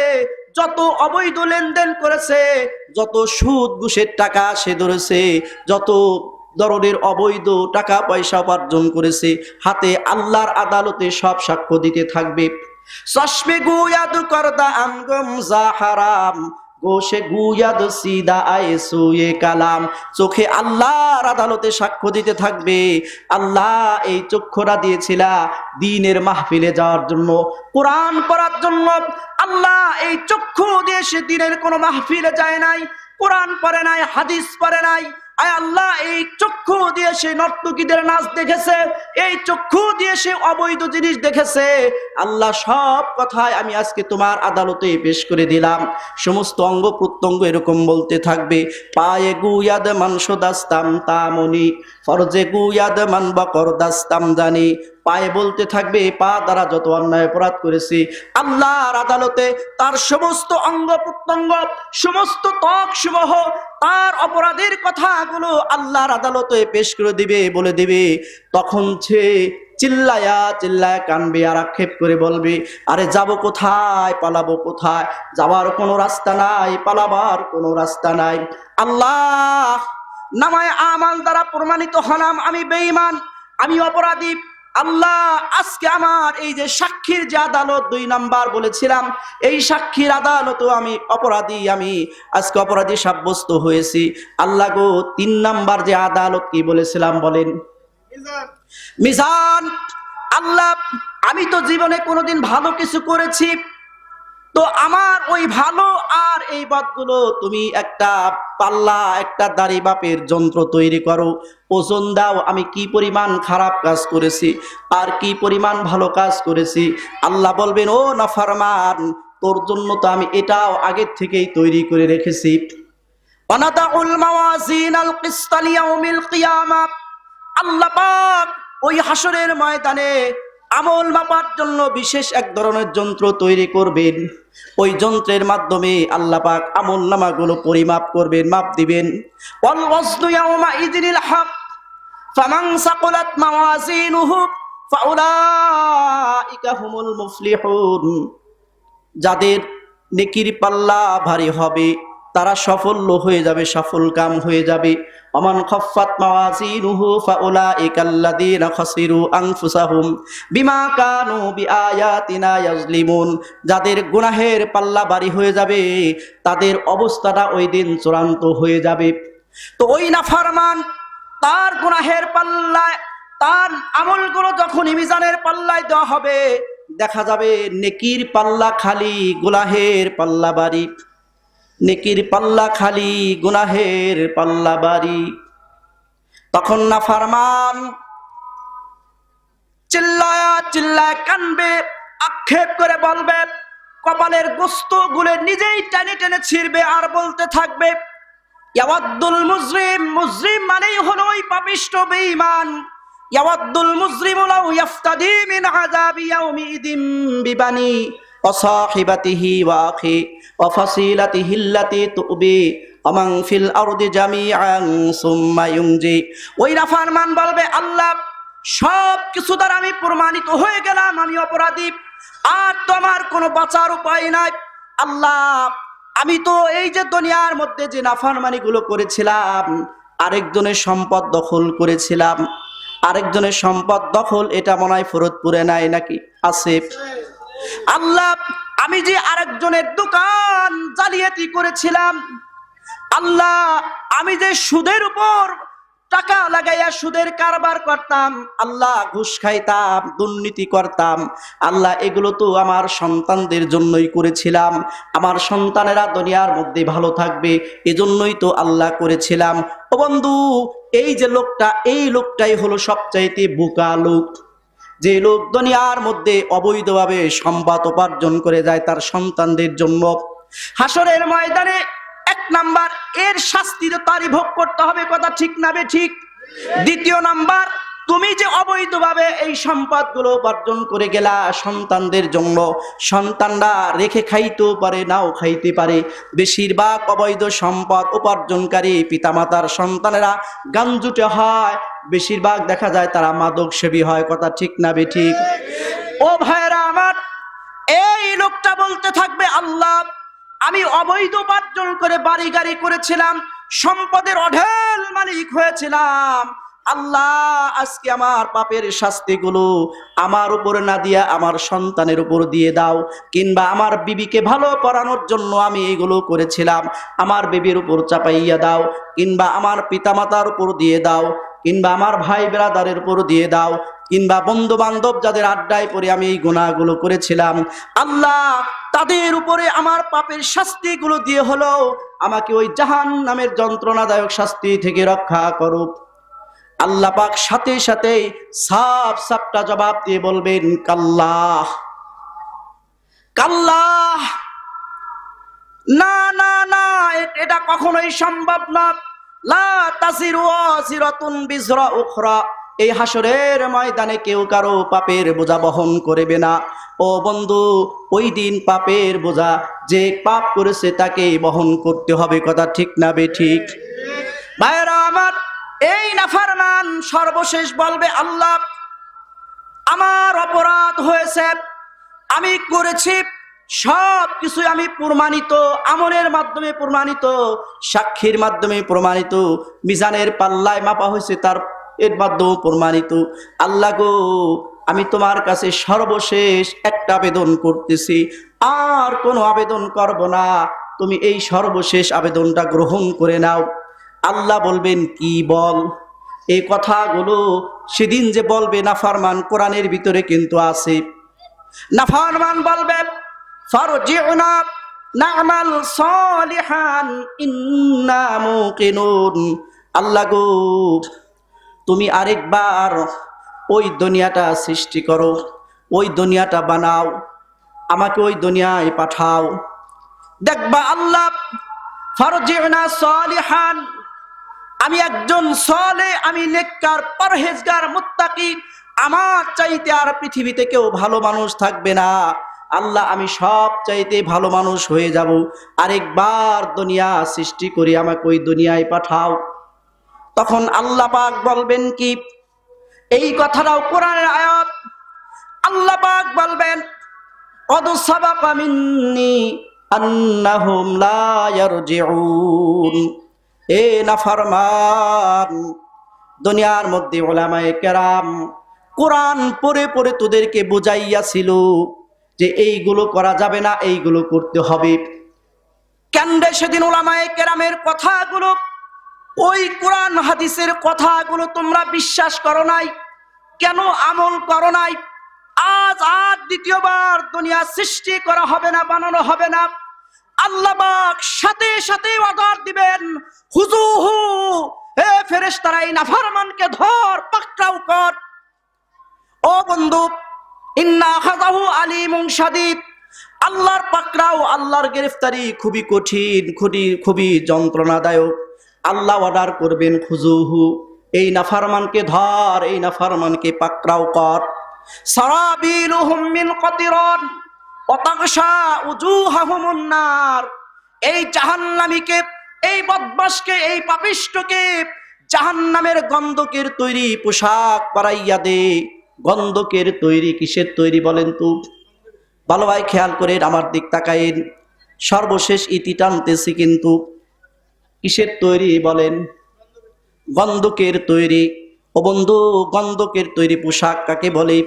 যত অবৈধ লেনদেন করেছে, যত সুদ ঘুষের টাকা সে ধরেছে, যত ধরনের অবৈধ টাকা পয়সা উপার্জন করেছে, হাতে আল্লাহর আদালতে সব সাক্ষ্য দিতে থাকবে। চশমে গুয়াদ করদা আমগম জাহারাম গোশে গুয়াদ সিদা আয়েসুয়ে কালাম। চোখে আল্লাহর আদালতে সাক্ষ্য দিতে থাকবে। আল্লাহ এই চক্ষুরা দিয়েছিলা দ্বীনের মাহফিলে যাওয়ার জন্য, কোরআন পড়ার জন্য। আল্লাহ এই চক্ষু দিয়ে সে দ্বীনের কোনো মাহফিলে যায় নাই, কোরআন পড়ে নাই, হাদিস পড়ে নাই। আয় আল্লাহ এই চক্ষু দিয়ে সে নর্তকীদের নাচ দেখেছে, এই চক্ষু দিয়ে সে অবৈধ জিনিস দেখেছে। আল্লাহ সব কথাই আমি আজকে তোমার আদালতে পেশ করে দিলাম। সমস্ত অঙ্গ প্রত্যঙ্গ এরকম বলতে থাকবে, পায়ে গুয়াদ মানস দাস্তাম তামনি ফরজে গুয়াদ মান বকর দাস্তাম জানি। পায়ে বলতে থাকবে, পা দ্বারা যত অন্যায় অপরাধ করেছি, আল্লাহর আদালতে তার সমস্ত অঙ্গ প্রত্যঙ্গ, সমস্ত ত্বক সমূহ, তার অপরাধের কথাগুলো আল্লাহর আদালতে পেশ করে দিবে, বলে দিবে। তখন সে চিল্লায়া চিল্লায়া কানবে আর আক্ষেপ করে বলবে, আরে যাব কোথায়, পালাবো কোথায়? যাওয়ার কোনো রাস্তা নাই, পালাবার কোনো রাস্তা নাই। আল্লাহ নামায় আমাল দ্বারা প্রমাণিত হলাম আমি বেঈমান, আমি অপরাধী। আল্লাহ আজকে আমার এই যে সাক্ষীর যে আদালত 2 নাম্বার বলেছিলাম, এই সাক্ষীর আদালতও আমি অপরাধী, আমি আজকে অপরাধী সাব্যস্ত হয়েছি। আল্লাহ গো 3 নাম্বার যে আদালত কি বলেছিলাম বলেন? মিজান। আল্লাহ আমি তো জীবনে কোনোদিন ভালো কিছু করেছি, তো আমার ওই ভালো আর এই বাদগুলো তুমি একটা পাল্লা, একটা দাড়ি বাপের যন্ত্র তৈরি করো, ওজন দাও, আমি কি পরিমাণ খারাপ কাজ করেছি আর কি পরিমাণ ভালো কাজ করেছি। আল্লাহ বলবেন, ও নাফরমান, তোর জন্য তো আমি এটাও আগের থেকেই তৈরি করে রেখেছি। ওয়ানাদাউল মাওয়াজিনাল কিসতা লিয়াউমিল কিয়ামাহ। আল্লাহ পাক ওই হাসরের ময়দানে আমল মাপার জন্য বিশেষ এক ধরনের যন্ত্র তৈরি করবেন। ওই যন্ত্রের মাধ্যমে আল্লাহ পাক আমল নামাগুলো পরিমাপ করবেন, মাপ দিবেন। ওয়াল ওয়াজনু ইয়াওমা ইযিনিল হক ফামান সাকুলাত মাওয়াজিনুহু ফাউলাইকা হুমুল মুফলিহুন। যাদের নেকির পাল্লা ভারী হবে তারা সফল হয়ে যাবে, সফল কাম হয়ে যাবে। ওমান খাফফাত মাওয়াজিনুহু ফাউলাইকাল্লাযীনা খাসিরু আনফুসাহুম বিমা কানু বিআয়াতিনা ইয়াজলিমুন। যাদের গুনাহের পাল্লা ভারী হয়ে যাবে তাদের অবস্থাটা ওই দিন চূড়ান্ত হয়ে যাবে। তো ওই নাফরমান তার গুনাহের পাল্লায়, তার আমলগুলো যখন মিজানের পাল্লায় দেওয়া হবে, দেখা যাবে নেকির পাল্লা খালি, গুনাহের পাল্লা ভারী। নেকির পাল্লা খালি, গুনাহের পাল্লা ভারী। তখন নাফরমান চিল্লায়া চিল্লায়া কানবে, আক্ষেপ করে বলবে, কপালের গোস্ত গুলে নিজেই টেনে টেনে ছিঁড়বে আর বলতে থাকবে, ইয়াওয়াদ্দুল মুজরিম। মুজরিম মানেই হলো ওই পাপিষ্ঠ বেঈমান। ইয়াওয়াদ্দুল মুজরিমু লাউ ইয়াফতাদি মিন আযাবি ইয়াউমিদিন বিবানি ওয়াসাহিবাতিহি ওয়া আখি ওয়া ফাসিলাতিহি আল্লাতী তুবি আমান ফিল আরদি জামিআন সুম্মা ইউনজি। ওই নাফরমান বলবে, আল্লাহ সব কিছু দ্বারা আমি প্রমাণিত হয়ে গেলাম আমি অপরাধী, আর তো আমার কোনো বাঁচার উপায় নাই। আল্লাহ আমি তো এই যে দুনিয়ার মধ্যে যে নাফরমানিগুলো করেছিলাম, আরেকজনের সম্পদ দখল করেছিলাম, আরেকজনের সম্পদ দখল, এটা মনে হয় ফরদপুরে নাই নাকি আছে? আল্লাহ আমি যে আরেকজনের দোকান জালিয়াতি করেছিলাম, আল্লাহ আমি যে সুদের উপর টাকা লাগাইয়া সুদের কারবার করতাম, আল্লাহ ঘুষ খাইতাম, দুর্নীতি করতাম, আল্লাহ এগুলো তো আমার সন্তানদের জন্যই করেছিলাম, আমার সন্তানেরা দুনিয়ার মধ্যে ভালো থাকবে এজন্যই তো আল্লাহ করেছিলাম। ও বন্ধু, এই যে লোকটা, এই লোকটাই হলো সবচাইতে বোকা লোক। যে লোক দুনিয়ার মধ্যে অবৈধভাবে সম্পদ উপার্জন করে যায় তার সন্তানদের জন্য, হাসরের ময়দানে এক নাম্বার এর শাস্তি তো তারই ভোগ করতে হবে, কথা ঠিক না বে ঠিক? দ্বিতীয় নাম্বার, তুমি যে অবৈধভাবে এই সম্পদগুলো উপার্জন করে গেলা সন্তানদের জন্য, সন্তানরা রেখে খাইতেও পারে নাও খাইতে পারে। বেশিরভাগ অবৈধ সম্পদ উপার্জনকারী পিতামাতার সন্তানেরা গাঞ্জুটে হয়, বেশিরভাগ দেখা যায় তারা মাদক সেবী হয়, কথা ঠিক না বে ঠিক? ও ভাইরা আমার, এই লোকটা বলতে থাকবে, আল্লাহ আমি অবৈধ উপার্জন করে বাড়ি গাড়ি করেছিলাম, সম্পদের অঢেল মালিক হয়েছিলাম, আল্লাহ আজকে আমার পাপের শাস্তিগুলো আমার উপরে না দিয়া আমার সন্তানের উপর দিয়ে দাও, কিংবা আমার বিবিকে ভালো পড়ানোর জন্য আমি এগুলো করেছিলাম, আমার বিবির উপর চাপাইয়া দাও, কিংবা আমার পিতামাতার উপর দিয়ে দাও, কিংবা আমার ভাই ব্রাদারের উপর দিয়ে দাও, কিংবা বন্ধু বান্ধব যাদের আড্ডায় পড়ে আমি এই গুনাহগুলো করেছিলাম, আল্লাহ তাদের উপরে আমার পাপের শাস্তিগুলো দিয়ে হলো আমাকে ওই জাহান্নামের যন্ত্রণাদায়ক শাস্তি থেকে রক্ষা করো। আল্লাহ পাক সাথে সাথে সাফ সাপটা জবাব দিয়ে বলবেন, কাল্লাহ কাল্লাহ, না না না, এটা কখনোই সম্ভব না। লা তাসিরু ওয়াসিরাতুন বিজরা উখরা, এই হাসরের ময়দানে কেউ কারো পাপের বোঝা বহন করবে না। ও বন্ধু, ওই দিন পাপের বোঝা যে পাপ করেছে তাকে বহন করতে হবে, কথা ঠিক না বে ঠিক? ভাইরা আমার, এই নাফরমান সর্বশেষ বলবে, আল্লাহ আমার অপরাধ হয়েছে, আমি করেছি, সব কিছু আমি প্রমাণিত, আমলের মাধ্যমে প্রমাণিত, সাক্ষীর মাধ্যমে প্রমাণিত, মিজানের পাল্লায় মাপা হয়েছে তার এর মাধ্যমে প্রমাণিত। আল্লাহ গো, আমি তোমার কাছে সর্বশেষ একটা আবেদন করতেছি, আর কোনো আবেদন করব না, তুমি এই সর্বশেষ আবেদনটা গ্রহণ করে নাও। আল্লাহ বলবেন, কি বল? এই কথাগুলো সেদিন যে বলবে নাফরমান, কোরআনের ভিতরে কিন্তু আছে। নাফরমান বলবে, ফারজিউনা না'মাল সালিহান ইন্না মুকিনুন, আল্লাহ গো তুমি আরেকবার ওই দুনিয়াটা সৃষ্টি করো, ওই দুনিয়াটা বানাও, আমাকে ওই দুনিয়ায় পাঠাও। দেখবা আল্লাহ, ফারজিউনা সালিহান, আমি একজন সালেহ, আমি নেককার, পরহেজগার, মুত্তাকি, আমার চাইতে আর পৃথিবীতে কেউ ভালো মানুষ থাকবে না। আল্লাহ আমি সব চাইতে ভালো মানুষ হয়ে যাব, আরেকবার দুনিয়া সৃষ্টি করে আমাকে ওই দুনিয়ায় পাঠাও। তখন আল্লাহ পাক বলবেন কি, এই কথাটাও কোরআনের আয়াত, আল্লাহ পাক বলবেন, কদ সাবাকা মিন্নি আন্নাহুম লা ইয়ারজিউন। এ নাফরমান, দুনিয়ার মধ্যে উলামায়ে কেরাম কোরআন পড়ে পড়ে তোদেরকে বুঝাইয়াছিল যে এইগুলো করা যাবে না, এইগুলো করতে হবে। কেন রে সেদিন উলামায়ে কেরামের কথাগুলো, ওই কোরআন হাদিসের কথাগুলো তোমরা বিশ্বাস করো নাই? কেন আমল করো নাই? আজ আর দ্বিতীয়বার দুনিয়া সৃষ্টি করা হবে না, বানানো হবে না। আল্লাহ পাক সাথে সাথে অর্ডার দিবেন, হুজুহু, হে ফেরেশতারা এই নাফরমানকে ধর, পাকড়াও কর। ও বন্ধু, ইন্না আখাযাহু আলীমুন শাদীদ, আল্লাহর পাকড়াও, আল্লাহর গ্রেফতারি খুবই কঠিন, খুবই যন্ত্রণাদায়ক। আল্লাহ অর্ডার করবেন, খুজুহু, এই নাফরমানকে ধর, এই নাফরমানকে পাকড়াও কর। সারাবিলুহুম মিন কতিরান ওয়া তাগশা উজুহাহুমুন নার, এই জাহান্নামীকে, এই বদমাশকে, এই পাপিষ্ঠকে জাহান্নামের গন্ধকের তৈরি পোশাক পরাইয়া দে। গন্ধকের তৈরি, কিসের তৈরি বলেন তো? ভালো ভাই খেয়াল করেন, আমার দিক তাকায়েন, সর্বশেষ ইতি টানতেছি কিন্তু। কিসের তৈরি বলেন? গন্ধকের তৈরি। ও বন্ধু, গন্ধকের তৈরি পোশাক কাকে বলে?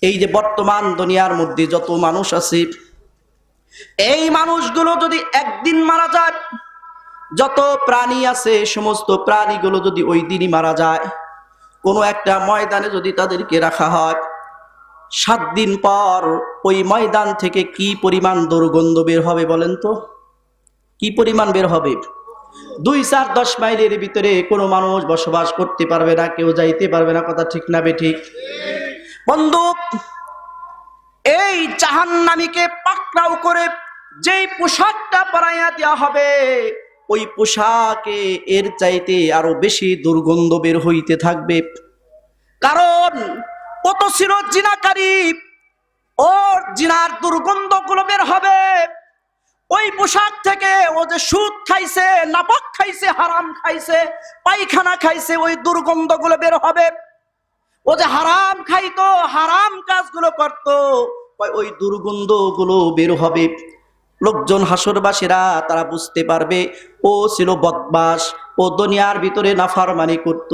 এই যে বর্তমান দুনিয়ার মধ্যে যত মানুষ আছে, এই মানুষগুলো যদি একদিন মারা যায়, যত প্রাণী আছে সমস্ত প্রাণীগুলো যদি ওই দিনই মারা যায়, কোনো একটা ময়দানে যদি তাদেরকে রাখা হয়, 7 দিন পর ওই ময়দান থেকে কি পরিমাণ দুর্গন্ধ বের হবে বলেন তো? কি পরিমাণ বের হবে? 2-4-10 মাইলের ভিতরে কোনো মানুষ বসবাস করতে পারবে না, কেউ যাইতে পারবে না, কথা ঠিক না বে ঠিক? বন্ধু, এই জাহান্নামীকে পাকড়াও করে যেই পোশাকটা পরাইয়া দেওয়া হবে ওই পোশাকে এর চাইতে আরো বেশি দুর্গন্ধ বের হইতে থাকবে। কারণ কত ছিল জিনাকারী, ওর জিনার দুর্গন্ধ গুলো বের হবে ওই পোশাক থেকে। ও যে সুদ খাইছে, নাপাক খাইছে, হারাম খাইছে, পায়খানা খাইছে, ওই দুর্গন্ধ গুলো বের হবে। ও যে হারাম খাইতো, হারাম কাজগুলো করতো, ওই দুর্গন্ধ গুলো বের হবে। লোকজন হাসরবাসীরা তারা বুঝতে পারবে ও ছিল বদমাশ, ও দুনিয়ার ভিতরে নাফরমানি করত,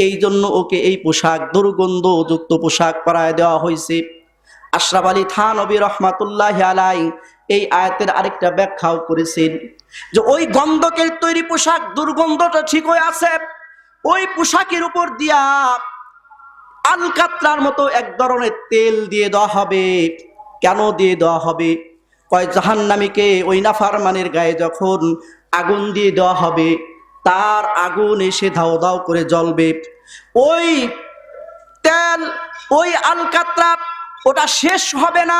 এই জন্য ওকে এই পোশাক দুর্গন্ধযুক্ত পোশাক পরায় দেওয়া হয়েছে। আশরাফ আলী থানভী রহমাতুল্লাহি আলাইহি এই আয়াতের আরেকটা ব্যাখ্যাও করেছেন যে ওই গন্ধকের তৈরি পোশাক দুর্গন্ধটা ঠিক হয়ে আছে, ওই পোশাকের উপর দিয়া আলকাতরার মতো এক ধরনের তেল দিয়ে দেওয়া হবে। কেন দিয়ে দেওয়া হবে? কয় জাহান্নামীকে ওই নাফরমানের গায়ে যখন আগুন দিয়ে দেওয়া হবে তার আগুন এসে ধাও ধাও করে জ্বলবে, ওই তেল ওই আলকাতরা ওটা শেষ হবে না,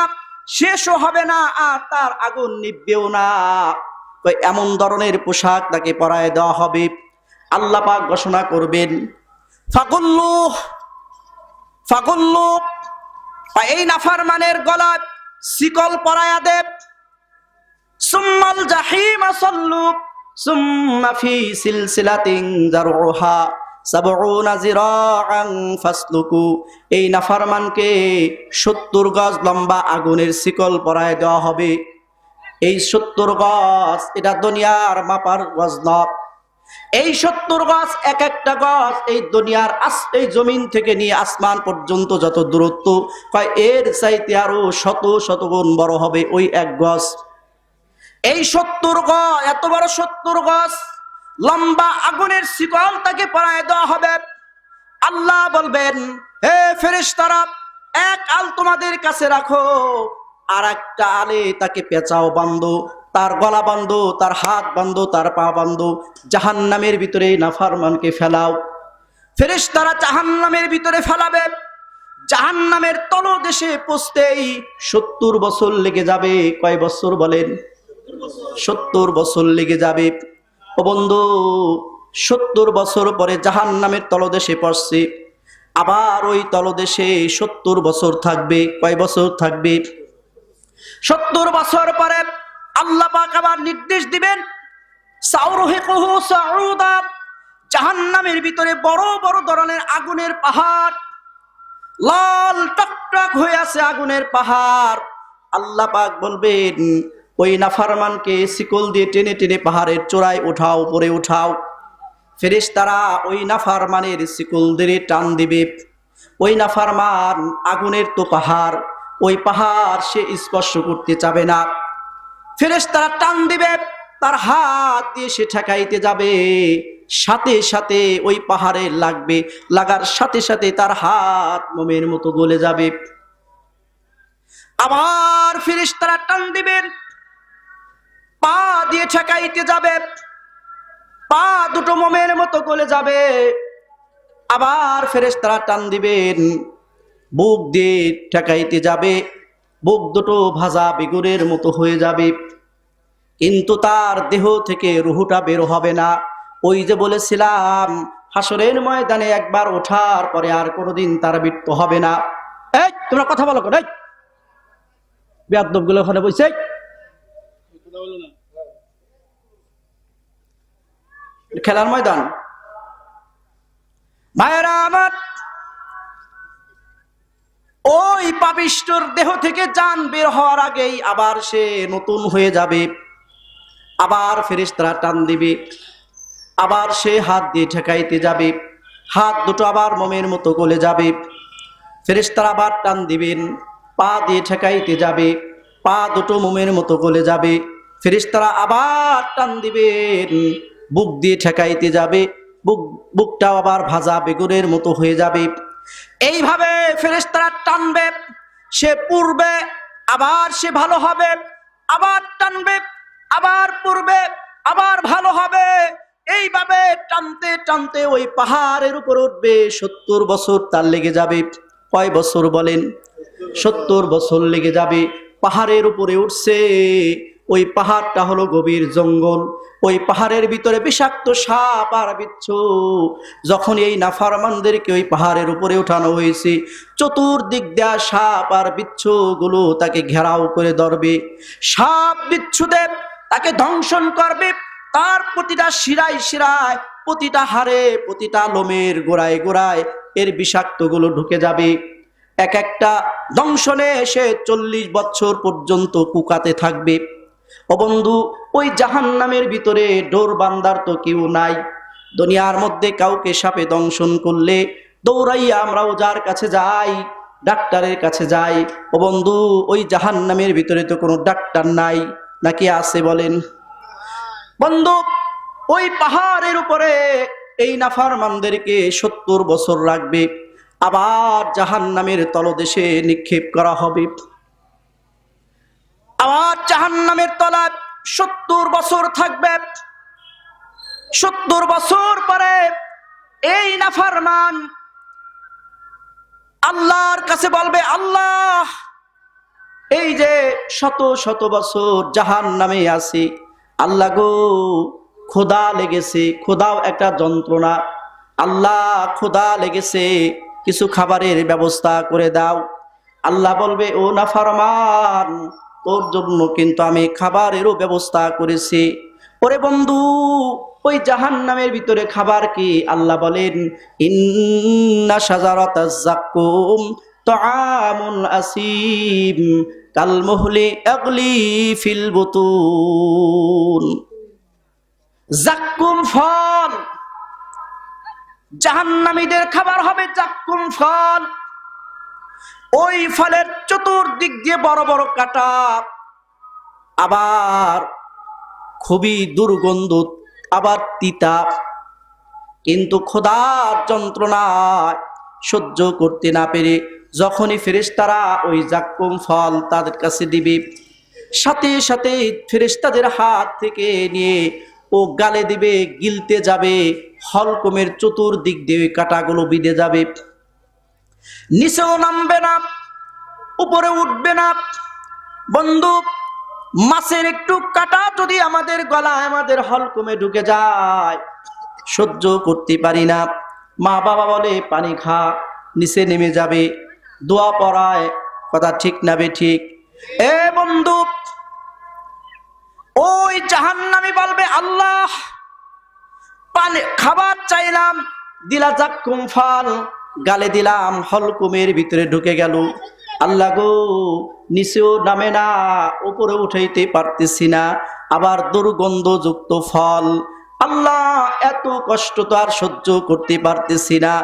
শেষও হবে না, আর তার আগুন নিভবেও না। এমন ধরনের পোশাক তাকে পরায় দেওয়া হবে। আল্লাহ পাক ঘোষণা করবেন ফাগুল্লু ফাগুল্লু, এই নাফরমানের গলায় শিকল পরায়া দেব। সুম্মাল জাহিমা সাল্লু সুম্মা ফি সিলসিলাতিন যারউহা সাবউনা যিরাআন ফাসলুকু, এই নাফরমানকে 70 গজ লম্বা আগুনের শিকল পরায় দেওয়া হবে। এই 70 গজ এটা দুনিয়ার মাপার গজ না, এই 70 গজ এক একটা গজ এই দুনিয়ার এই জমিন থেকে নিয়ে আসমান পর্যন্ত যত দূরত্ব হয় এর চাইতে আরো শত শত গুণ বড় হবে ওই এক গজ। এই 70 গজ, এত বড় 70 গজ লম্বা আগুনের শিকল তাকে পরায় দেওয়া হবে। আল্লাহ বলবেন হে ফেরেশতারা, এক আল তোমাদের কাছে রাখো, আর একটা আলে তাকে পেঁচাও বান্ধো, তার গলা বান্ধো, তার হাত বান্ধো, তার পা বান্ধো, জাহান্নামের ভিতরে নাফরমানকে ফেলাও। ফেরেশতারা জাহান্নামের ভিতরে ফেলাবে। জাহান্নামের তলদেশে পৌঁছতেই 70 বছর লেগে যাবে। কয় বছর বলেন? 70 বছর লেগে যাবে। ও বন্ধু, 70 বছর পরে জাহান্নামের তলদেশে পড়ছে, আবার ওই তলদেশে 70 বছর থাকবে। কয় বছর থাকবে? 70 বছর পরে আল্লাহ পাক আবার নির্দেশ দিবেন সাউরহিকুহু সাউদা, জাহান্নামের ভিতরে বড় বড় ধরনের আগুনের পাহাড়, লাল টকটক হয়ে আছে আগুনের পাহাড়। আল্লাহ পাক বলবেন ওই নাফরমানকে শিকল দিয়ে টেনে টেনে পাহাড়ের চূড়ায় উঠাও, উপরে উঠাও। ফেরেশতারা ওই নাফরমানের শিকল দিয়ে টান দিবে। ওই নাফরমান আগুনের তো পাহাড়, ওই পাহাড় সে স্পর্শ করতে চাবে না। ফেরেশতারা টান দিবে, তার হাত দিয়ে সে ঠেকাইতে যাবে, সাথে সাথে ওই পাহাড়ে লাগবে, লাগার সাথে সাথে তার হাত মোমের মতো গলে যাবে। আবার ফেরেশতারা টান দিবেন, পা দিয়ে ঠেকাইতে যাবে, পা দুটো মোমের মতো গলে যাবে। আবার ফেরেশতারা টান দিবেন, বুক দিয়ে ঠেকাইতে যাবে, বুক দুটো ভাজা বেগুনের মতো হয়ে যাবে, কিন্তু তার দেহ থেকে রুহুটা বের হবে না। ওই যে বলেছিলাম হাসরের ময়দানে একবার ওঠার পরে আর কোনোদিন তার মৃত্যু হবে না। এই তোমরা কথা বলো কেন? বেয়াদব গুলো ওখানে বসে, খেলার ময়দান। ভাইয়েরা আমার, ওই পাপিষ্ঠর দেহ থেকে জান বের হওয়ার আগেই আবার সে নতুন হয়ে যাবে। আবার ফেরেশতারা টান দিবে, আবার সে হাত দিয়ে ঠেকাইতে যাবে, হাত দুটো আবার মোমের মতো গলে যাবে। ফেরেশতারা আবার টান দিবেন, পা দিয়ে ঠেকাইতে যাবে, পা দুটো মোমের মতো গলে যাবে। ফেরেশতারা আবার টান দিবেন, বুক দিয়ে ঠেকাইতে যাবে, বুকটাও আবার ভাজা বেগুনের মতো হয়ে যাবে। এইভাবে ফেরেশতারা টানবে, সে পূর্বে, আবার সে ভালো হবে, আবার টানবে, আবার পূর্বে, আবার ভালো হবে। এইভাবে টানতে টানতে ওই পাহাড়ের উপর উঠবে। 70 বছর তার লেগে যাবে। কয় বছর বলেন? 70 বছর লেগে যাবে। পাহাড়ের উপরে উঠছে, ওই পাহাড়টা হলো গভীর জঙ্গল, ওই পাহাড়ের ভিতরে বিষাক্ত সাপ আর বিচ্ছু। যখন এই নাফরমানদেরকে ওই পাহাড়ের উপরে উঠানো হয়েছে, চতুর্দিক দেয়া সাপ আর বিচ্ছুগুলো তাকে ঘেরাও করে ধরবে, সাপ বিচ্ছুদের তাকে দংশন করবে। তার প্রতিটা শিরায় শিরায়, প্রতিটা হাড়ে, প্রতিটা লোমের গোড়ায় গোড়ায় এর বিষাক্তগুলো ঢুকে যাবে। এক একটা দংশনে এসে 40 বছর পর্যন্ত কুকাতে থাকবে। ও বন্ধু, ওই জাহান্নামের ভিতরে ডোর বান্দার তো কেউ নাই। দুনিয়ার মধ্যে কাউকে সাপে দংশন করলে দৌড়াইয়া আমরাও যার কাছে যাই, ডাক্তারের কাছে যাই। ও বন্ধু, ওই জাহান্নামের ভিতরে তো কোনো ডাক্তার নাই, নাকি আছে বলেন? বন্ধু, ওই পাহাড়ের উপরে এই নাফরমানদেরকে 70 বছর রাখবে, আবার জাহান্নামের তলদেশে নিক্ষেপ করা হবে। আবার জাহান্নামের তলায় 70 বছর থাকবে। 70 বছর পরে এই নাফরমান আল্লাহর কাছে বলবে, আল্লাহ, এই যে শত শত বছর জাহান্নামে আছি, আল্লাহ গো, ক্ষুধা লেগেছে। ক্ষুধাও একটা যন্ত্রণা। আল্লাহ, ক্ষুধা লেগেছে, কিছু খাবারের ব্যবস্থা করে দাও। আল্লাহ বলবে, ও নাফরমান, তোর জন্য কিন্তু আমি খাবারেরও ব্যবস্থা করেছি। ওরে বন্ধু, ওই জাহান্নামের ভিতরে খাবার কি? আল্লাহ বলেন, ইন্না শাজারাতাজ যাক্কুম তাআমুল আসিম কাল মুহলি আগলি ফিল বুতুন। যাক্কুম ফল, জাহান্নামীদের খাবার হবে যাক্কুম ফল। ওই ফলের চতুর্দিক দিয়ে বড় বড় কাঁটা, আবার খুবই দুর্গন্ধ, আবার তিতা। কিন্তু ক্ষুধার যন্ত্রণায় সহ্য করতে না পেরে যখনই ফেরেশতারা ওই যাক্কুম ফল তাদের কাছে দিবে, সাথে সাথে ফেরেশতাদের হাত থেকে নিয়ে ও গালে দিবে, গিলতে যাবে, হলকমের চতুর্দিক দিয়ে কাঁটাগুলো বিঁধে যাবে। নিচেও নামবে না, উপরে উঠবে না। বন্ধু, মাছের একটু কাঁটা যদি আমাদের গলায়, আমাদের হলকমে ঢুকে যায়, সহ্য করতে পারি না। মা বাবা বলে পানি খা, নিচে নেমে যাবে, দোয়া পড়ায়, কথা ঠিক না বে ঠিক? এ বন্ধু, ওই জাহান্নামী বলবে, আল্লাহ, পানি খাবার চাইলাম, দিলা যাক্কুম ফল, গালে দিলাম, হলকুমের ভিতরে ঢুকে গেল। আল্লাহ গো, নিচেও নামে না, উপরে উঠাইতে পারতেছি না, আবার দুর্গন্ধযুক্ত ফল। আল্লাহ, এত কষ্ট তো আর সহ্য করতে পারতেছি না।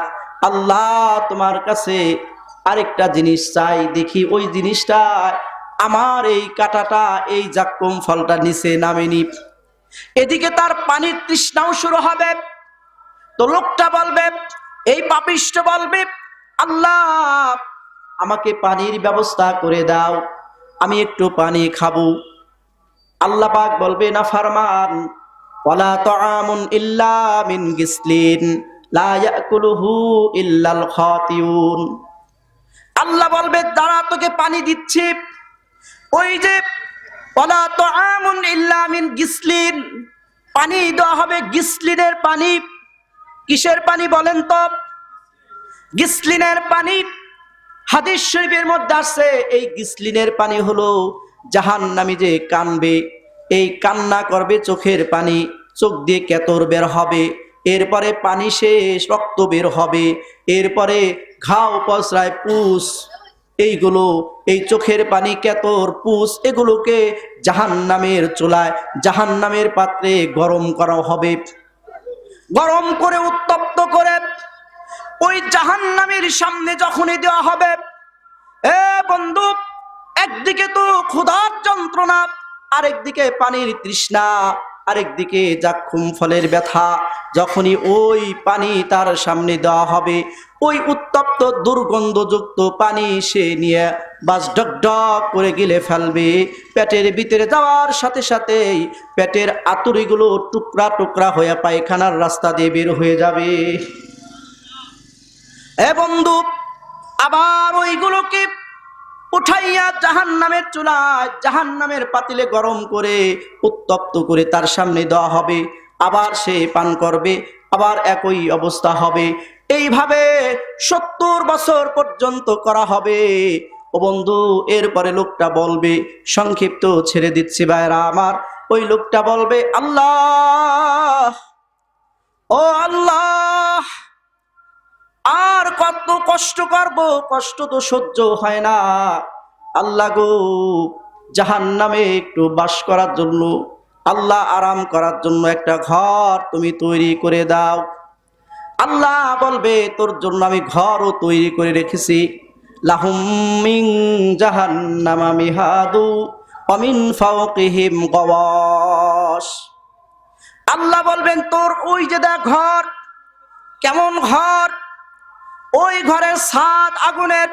আল্লাহ, তোমার কাছে আরেকটা জিনিস চাই, দেখি ওই জিনিসটা আমার এই কাঁটাটা, এই যাক্কুম ফলটা নিচে নামেনি। এদিকে তার পানির তৃষ্ণাও শুরু হবে। তো লোকটা বলবে, এই পাপিষ্ঠ বলবে, আল্লাহ, আমাকে পানির ব্যবস্থা করে দাও, আমি একটু পানি খাবো। আল্লাহ পাক বলবে, নাফরমান, ওয়ালা তাআমুন ইল্লা মিন গিসলিন লা ইয়াকুলুহু ইল্লাল খাতিউন। আল্লাহ বলবে, দাঁড়া, তোকে পানি দিচ্ছি। ওই যে ওয়ালা তাআমুন ইল্লা মিন গিসলিন, পানি দেওয়া হবে গিসলিনের পানি। কিসের পানি বলেন তো? গিসলিনের পানি। হাদিস শরীফের মধ্যে আছে, এই গিসলিনের পানি হলো জাহান্নামী যে কানবে, এই কান্না করবে, চোখের পানি, চোখ দিয়ে কেতর বের হবে, এরপরে পানি শেষ, রক্ত বের হবে, এরপরে ঘাও, পচরায়, পুষ, এইগুলো, এই চোখের পানি, কেতর, পুষ, এগুলোকে জাহান্নামের চুলায়, জাহান্নামের পাত্রে গরম করা হবে। গরম করে, উত্তপ্ত করে ওই জাহান্নামের সামনে যখনই দেওয়া হবে, এ বন্ধু, একদিকে তো ক্ষুধার যন্ত্রণা, আরেকদিকে পানির তৃষ্ণা, আরেকদিকে যাক্কুম ফলের ব্যথা। যখনই ওই পানি তার সামনে দেওয়া হবে, ওই উত্তপ্ত দুর্গন্ধযুক্ত পানি সে নিয়ে বাস ডক ডক করে গিলে ফেলবে। পেটের ভিতরে যাওয়ার সাথে সাথেই পেটের আতুরিগুলো টুকরা টুকরা হয়ে পায়খানার রাস্তা দিয়ে বের হয়ে যাবে। এ বন্ধু, আবার ওইগুলোকে উঠাইয়া জাহান্নামের চুলায় জাহান্নামের পাতিলে গরম করে উত্তপ্ত করে তার সামনে দেওয়া হবে, আবার সে পান করবে, আবার একই অবস্থা হবে। এইভাবে 70 বছর পর্যন্ত করা হবে। ও বন্ধু, এরপরে লোকটা বলবে, সংক্ষিপ্ত ছেড়ে দিচ্ছি ভাইরা আমার, ওই লোকটা বলবে, আল্লাহ, ও আল্লাহ, আর কত কষ্ট করব, কষ্ট তো সহ্য হয় না। আল্লাহ গো, জাহান্নামে একটু বাস করার জন্য, আল্লাহ আরাম করার জন্য একটা ঘর তুমি তৈরি করে দাও। আল্লাহ বলবে, তোর জন্য আমি ঘরও তৈরি করে রেখেছি। লাহুম মিন জাহান্নামা মিহাদু ওয়া মিন ফাওকিহিম গাওয়াশ। আল্লাহ বলবেন, তোর ওই যে দেখ ঘর, কেমন ঘর, ওই ঘরের ছাদ আগুনের,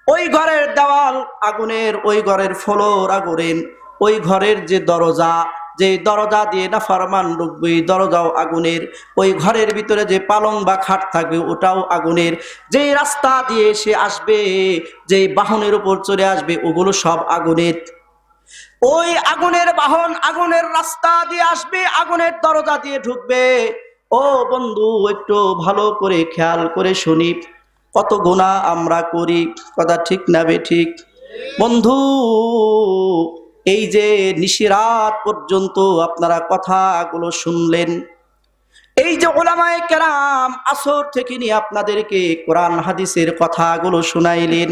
ওই ঘরের দেওয়াল আগুনের, ওই ঘরের ফ্লোর আগুনের, ওই ঘরের যে দরজা, যে দরজা দিয়ে নাফরমান ঢুকবে দরজাও আগুনের, ওই ঘরের ভিতরে যে পালং বা খাট থাকবে ওটাও আগুনের, যে রাস্তা দিয়ে সে আসবে, যে বাহনের উপর চলে আসবে ওগুলো সব আগুনের। ওই আগুনের বাহন আগুনের রাস্তা দিয়ে আসবে, আগুনের দরজা দিয়ে ঢুকবে। ও বন্ধু, একটু ভালো করে খেয়াল করে শুনি, কত গুনাহ আমরা করি, কথা ঠিক না বেঠিক? বন্ধু, এই যে নিশিরাত পর্যন্ত আপনারা কথাগুলো শুনলেন, এই যে উলামায়ে কেরাম আসর থেকে নিয়ে আপনাদেরকে কোরআন হাদিসের কথাগুলো শুনাইলেন,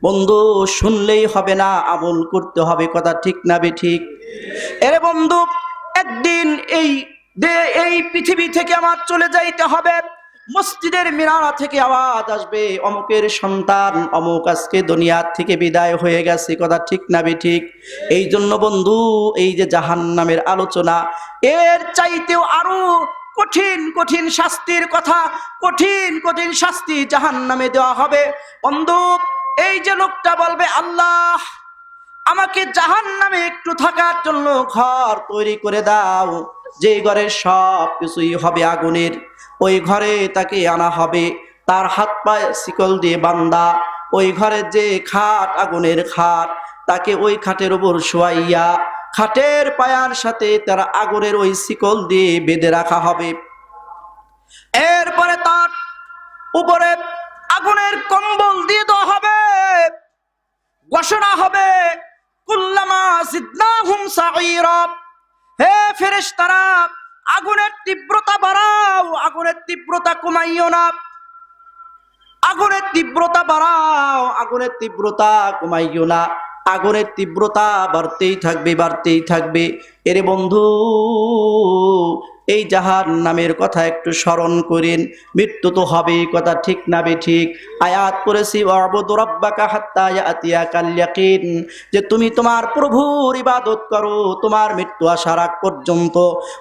বন্ধু শুনলেই হবে না, আমল করতে হবে, কথা ঠিক না বেঠিক? এরে বন্ধু, একদিন এই পৃথিবী থেকে আমার চলে যাইতে হবে। মসজিদের মিনারা থেকে আওয়াজ আসবে, অমুকের সন্তান অমুক আজকে দুনিয়া থেকে বিদায় হয়ে গেছে, কথা ঠিক না বেঠিক? এই জন্য বন্ধু, এই যে জাহান্নামের আলোচনা, এর চাইতেও আরো কঠিন কঠিন শাস্তির কথা, কঠিন কঠিন শাস্তি জাহান্নামে দেওয়া হবে। বন্ধু, এই যে লোকটা বলবে, আল্লাহ আমাকে জাহান্নামে একটু থাকার জন্য ঘর তৈরি করে দাও, যে ঘরের সব কিছুই হবে আগুনের, ওই ঘরে তাকে আনা হবে, তার হাত পায়ে শিকল দিয়ে বাঁধা, ওই ঘরের যে খাট আগুনের খাট, তাকে ওই খাটের উপর শোয়াইয়া খাটের পায়ার সাথে তার আগুনের ওই শিকল দিয়ে বেঁধে রাখা হবে। এরপরে তার উপরে আগুনের কম্বল দিয়ে দেওয়া হবে, ঘোষণা হবে, কুল্লামা জিদনাহুম সাঈরা, হে ফেরেশতারা আগুনের তীব্রতা বাড়াও, আগুনের তীব্রতা কমাইও না, আগুনের তীব্রতা বাড়াও, আগুনের তীব্রতা কমাইও না, আগুনের তীব্রতা বাড়তেই থাকবে, বাড়তেই থাকবে। এরে বন্ধু, এই জাহান্নামের কথা একটু স্মরণ করেন, মৃত্যু তো হবেই, কথা ঠিক না বেঠিক? আয়াত পড়েছি, ওয়াবুদু রাব্বাকা হাত্তা ইয়াতিয়াকাল ইয়াকিন, যে তুমি তোমার প্রভুর ইবাদত করো তোমার মৃত্যু আসার আগ পর্যন্ত।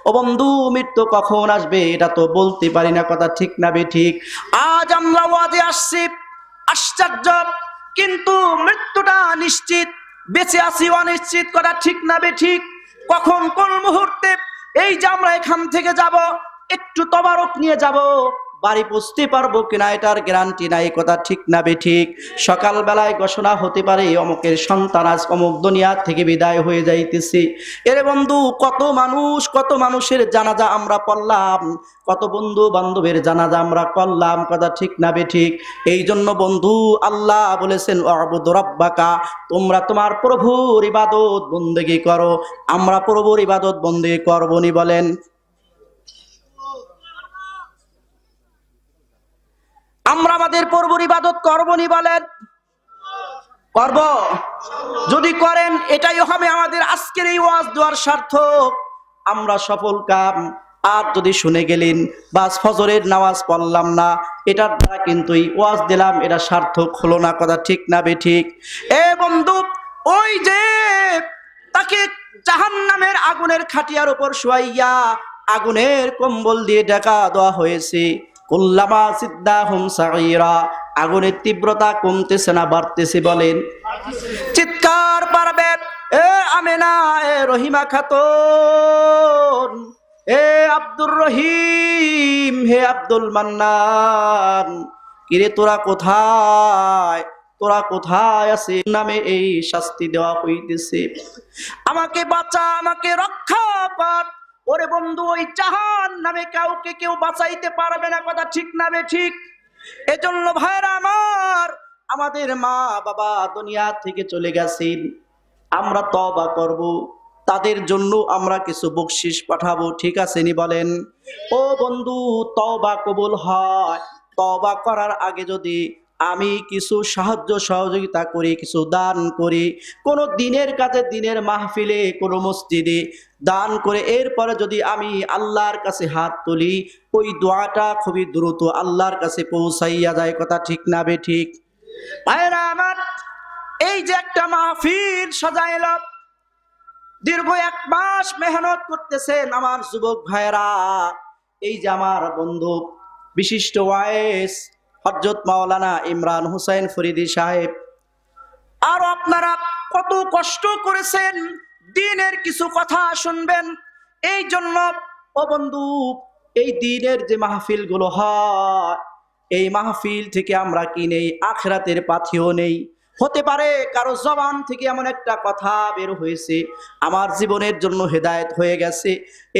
ও বন্ধু, মৃত্যু কখন আসবে এটা তো বলতে পারি না, কথা ঠিক না বেঠিক? আজ আমরা ওয়াজে আসছি, আশ্চর্য, কিন্তু মৃত্যুটা নিশ্চিত, বেঁচে আছি অনিশ্চিত, কথা ঠিক না বেঠিক? কখন কোন মুহূর্তে এই যে আমরা এখান থেকে যাব, একটু তবারক নিয়ে যাব, বাড়ি পৌঁছতে পারবো কিনা এটার গ্যারান্টি নাই, কথা ঠিক না বেঠিক? সকালবেলায় ঘোষণা হতে পারে অমুকের সন্তান আজ অমুক দুনিয়া থেকে বিদায় হয়ে যাইতেছে। এরে বন্ধু, কত মানুষ, কত মানুষের জানাজা আমরা পড়লাম, কত বন্ধু বান্ধবের জানাজা আমরা করলাম, কথা ঠিক না বেঠিক? এই জন্য বন্ধু, আল্লাহ বলেছেন, ওয়াবুদু রাব্বাকা, তোমরা তোমার প্রভুর ইবাদত বন্দেগী করো। আমরা প্রভুর ইবাদত বন্দেগী করবো নি বলেন? আমরা আমাদের প্রভুর ইবাদত করব নি বলেন? করব। যদি করেন এটাই হবে আমাদের আজকের এই ওয়াজ দেওয়ার সার্থক, আমরা সফল কাম। আর যদি শুনে গেলেন বাস ফজরের নামাজ পড়লাম না, এটার দ্বারা কিন্তু এই ওয়াজ দিলাম এটা সার্থক হলো না, কথা ঠিক না বেঠিক? এ বন্ধু, ওই যে তাকে জাহান্নামের আগুনের খাটিয়ার উপর শুয়াইয়া আগুনের কম্বল দিয়ে ঢাকা দেওয়া হয়েছে, কুল্লামা জিদনাহুম সাঈরা, আগুনের তীব্রতা কমতেছে না বাড়তেছে বলেন? চিৎকার পারবে, এ আমেনা, এ রহিমা খাতুন, এ আব্দুর রহিম, হে আব্দুল মান্নান, কিরে তোরা কোথায়? তোরা কোথায় আছিস? নামে এই শাস্তি দেওয়া হইতেছে। আমাকে বাঁচা, আমাকে রক্ষা কর। ওরে বন্ধু, ওই জাহান নামে কাউকে কেউ বাঁচাইতে পারবে না, কথা ঠিক না ঠিক? এজন্য ভাইরা আমার, আমাদের মা বাবা দুনিয়া থেকে চলে গেছেন, আমরা তওবা করব, তাদের জন্য আমরা কিছু বকশিশ পাঠাবো, ঠিক আছে নি বলেন? ও বন্ধু, তওবা কবুল হয়, তওবা করার আগে যদি আমি কিছু সাহায্য সহযোগিতা করি, কিছু দান করি, কোন দিনের কাছে, দিনের মাহফিলে, কোন মসজিদে দান করে এরপরে যদি আমি আল্লাহর কাছে হাত তুলি, ওই দোয়াটা খুবই দ্রুত আল্লাহর কাছে পৌঁছাইয়া যায়, কথা ঠিক না বে ঠিক? ভাইরা আমার, এই যে একটা মাহফিল সাজাইল, দীর্ঘ 1 মাস মেহনত করতেছেন আমার যুবক ভাইরা। এই যে আমার বন্ধু বিশিষ্ট ওয়াইস হযরত মাওলানা ইমরান হুসাইন ফরিদি সাহেব, আর আপনারা কত কষ্ট করেছেন, দ্বীনের কিছু কথা শুনবেন। এই জন্য ও বন্ধু, এই দ্বীনের যে মাহফিল গুলো হয়, এই মাহফিল থেকে আমরা কি নেই? আখিরাতের পাথেও নেই। হতে পারে কারো জবান থেকে এমন একটা কথা বের হয়েছে, আমার জীবনের জন্য হেদায়েত হয়ে গেছে,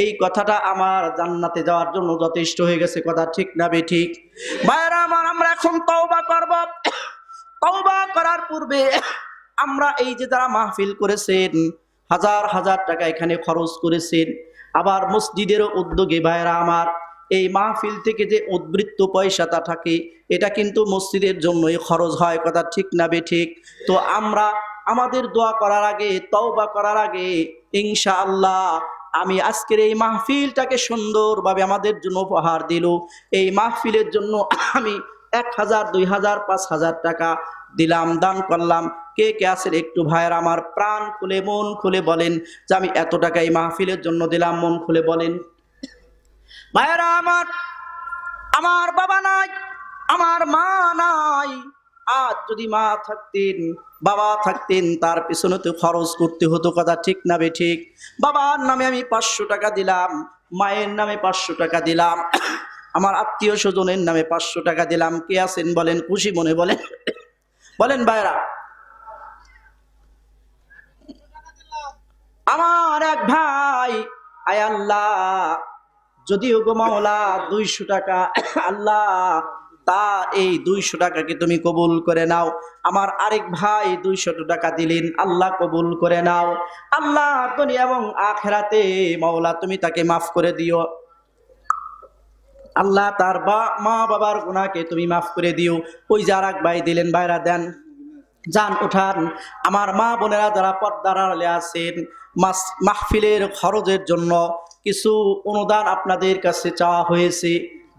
এই কথাটা আমার জান্নাতে যাওয়ার জন্য যথেষ্ট হয়ে গেছে, কথা ঠিক না বে ঠিক? ভাইরা আমার, আমরা এখন তওবা করব। তওবা করার পূর্বে আমরা এই যে যারা মাহফিল করেছেন, হাজার হাজার টাকা এখানে খরচ করেছেন, আবার মসজিদের উদ্যোগে ভাইরা আমার এই মাহফিল থেকে যে উদ্বৃত্ত পয়সাটা থাকে, এটা কিন্তু মসজিদের জন্যই খরচ হয়, কথা ঠিক না বে ঠিক? তো আমরা আমাদের দোয়া করার আগে, তওবা করার আগে ইনশাআল্লাহ, আমি আজকের এই মাহফিলটাকে সুন্দরভাবে আমাদের জন্য উপহার দিল, এই মাহফিলের জন্য আমি 1000, 2000, 5000 টাকা দিলাম, দান করলাম। কে কে আছেন একটু ভাইয়ের আমার প্রাণ খুলে, মন খুলে বলেন যে আমি এত টাকা এই মাহফিলের জন্য দিলাম, মন খুলে বলেন। ভাইয়েরা আমার, আমার বাবা নাই, আমার মা নাই, আজ যদি মা থাকতেন, বাবা থাকতেন, তার পিছনে তো খরচ করতে হতো, কথা ঠিক না বে ঠিক? বাবার নামে আমি 500 টাকা দিলাম, মায়ের নামে 500 টাকা দিলাম, আমার আত্মীয় স্বজনের নামে 500 টাকা দিলাম। কে আছেন বলেন, খুশি মনে বলেন, বলেন ভাইরা। আমার এক ভাই, আয় আল্লাহ, যদিও গো মাওলা 200 টাকা, আল্লাহ তা এই 200 টাকাকে তুমি কবুল করে নাও। আমার আরেক ভাই 200 টাকা দিলেন, আল্লাহ কবুল করে নাও। আল্লাহ দুনিয়া এবং আখিরাতে মাওলা তুমি তাকে মাফ করে দিও। আল্লাহ তার মা বাবার গুনাহকে তুমি মাফ করে দিও। ওই যে আরেক ভাই দিলেন, ভাইরা দেন, যান উঠান। আমার মা বোনেরা যারা পর্দার আড়ালে আছেন, মাহফিলের খরচের জন্য কিছু অনুদান আপনাদের কাছে চাওয়া হয়েছে,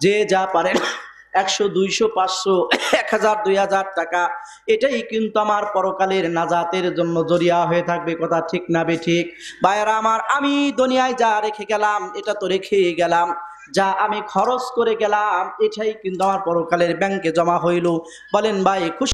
যে যা পারেন 100, 200, 500, 1000, 2000 টাকা, এটাই কিন্তু আমার পরকালের নাজাতের জন্য জরিয়া হয়ে থাকবে, কথা ঠিক না বে ঠিক? ভাইরা আমার, আমি দুনিয়ায় যা রেখে গেলাম এটা তো রেখে গেলাম, যা আমি খরচ করে গেলাম এটাই কিন্তু আমার পরকালের ব্যাংকে জমা হইল। বলেন ভাই, খুশি?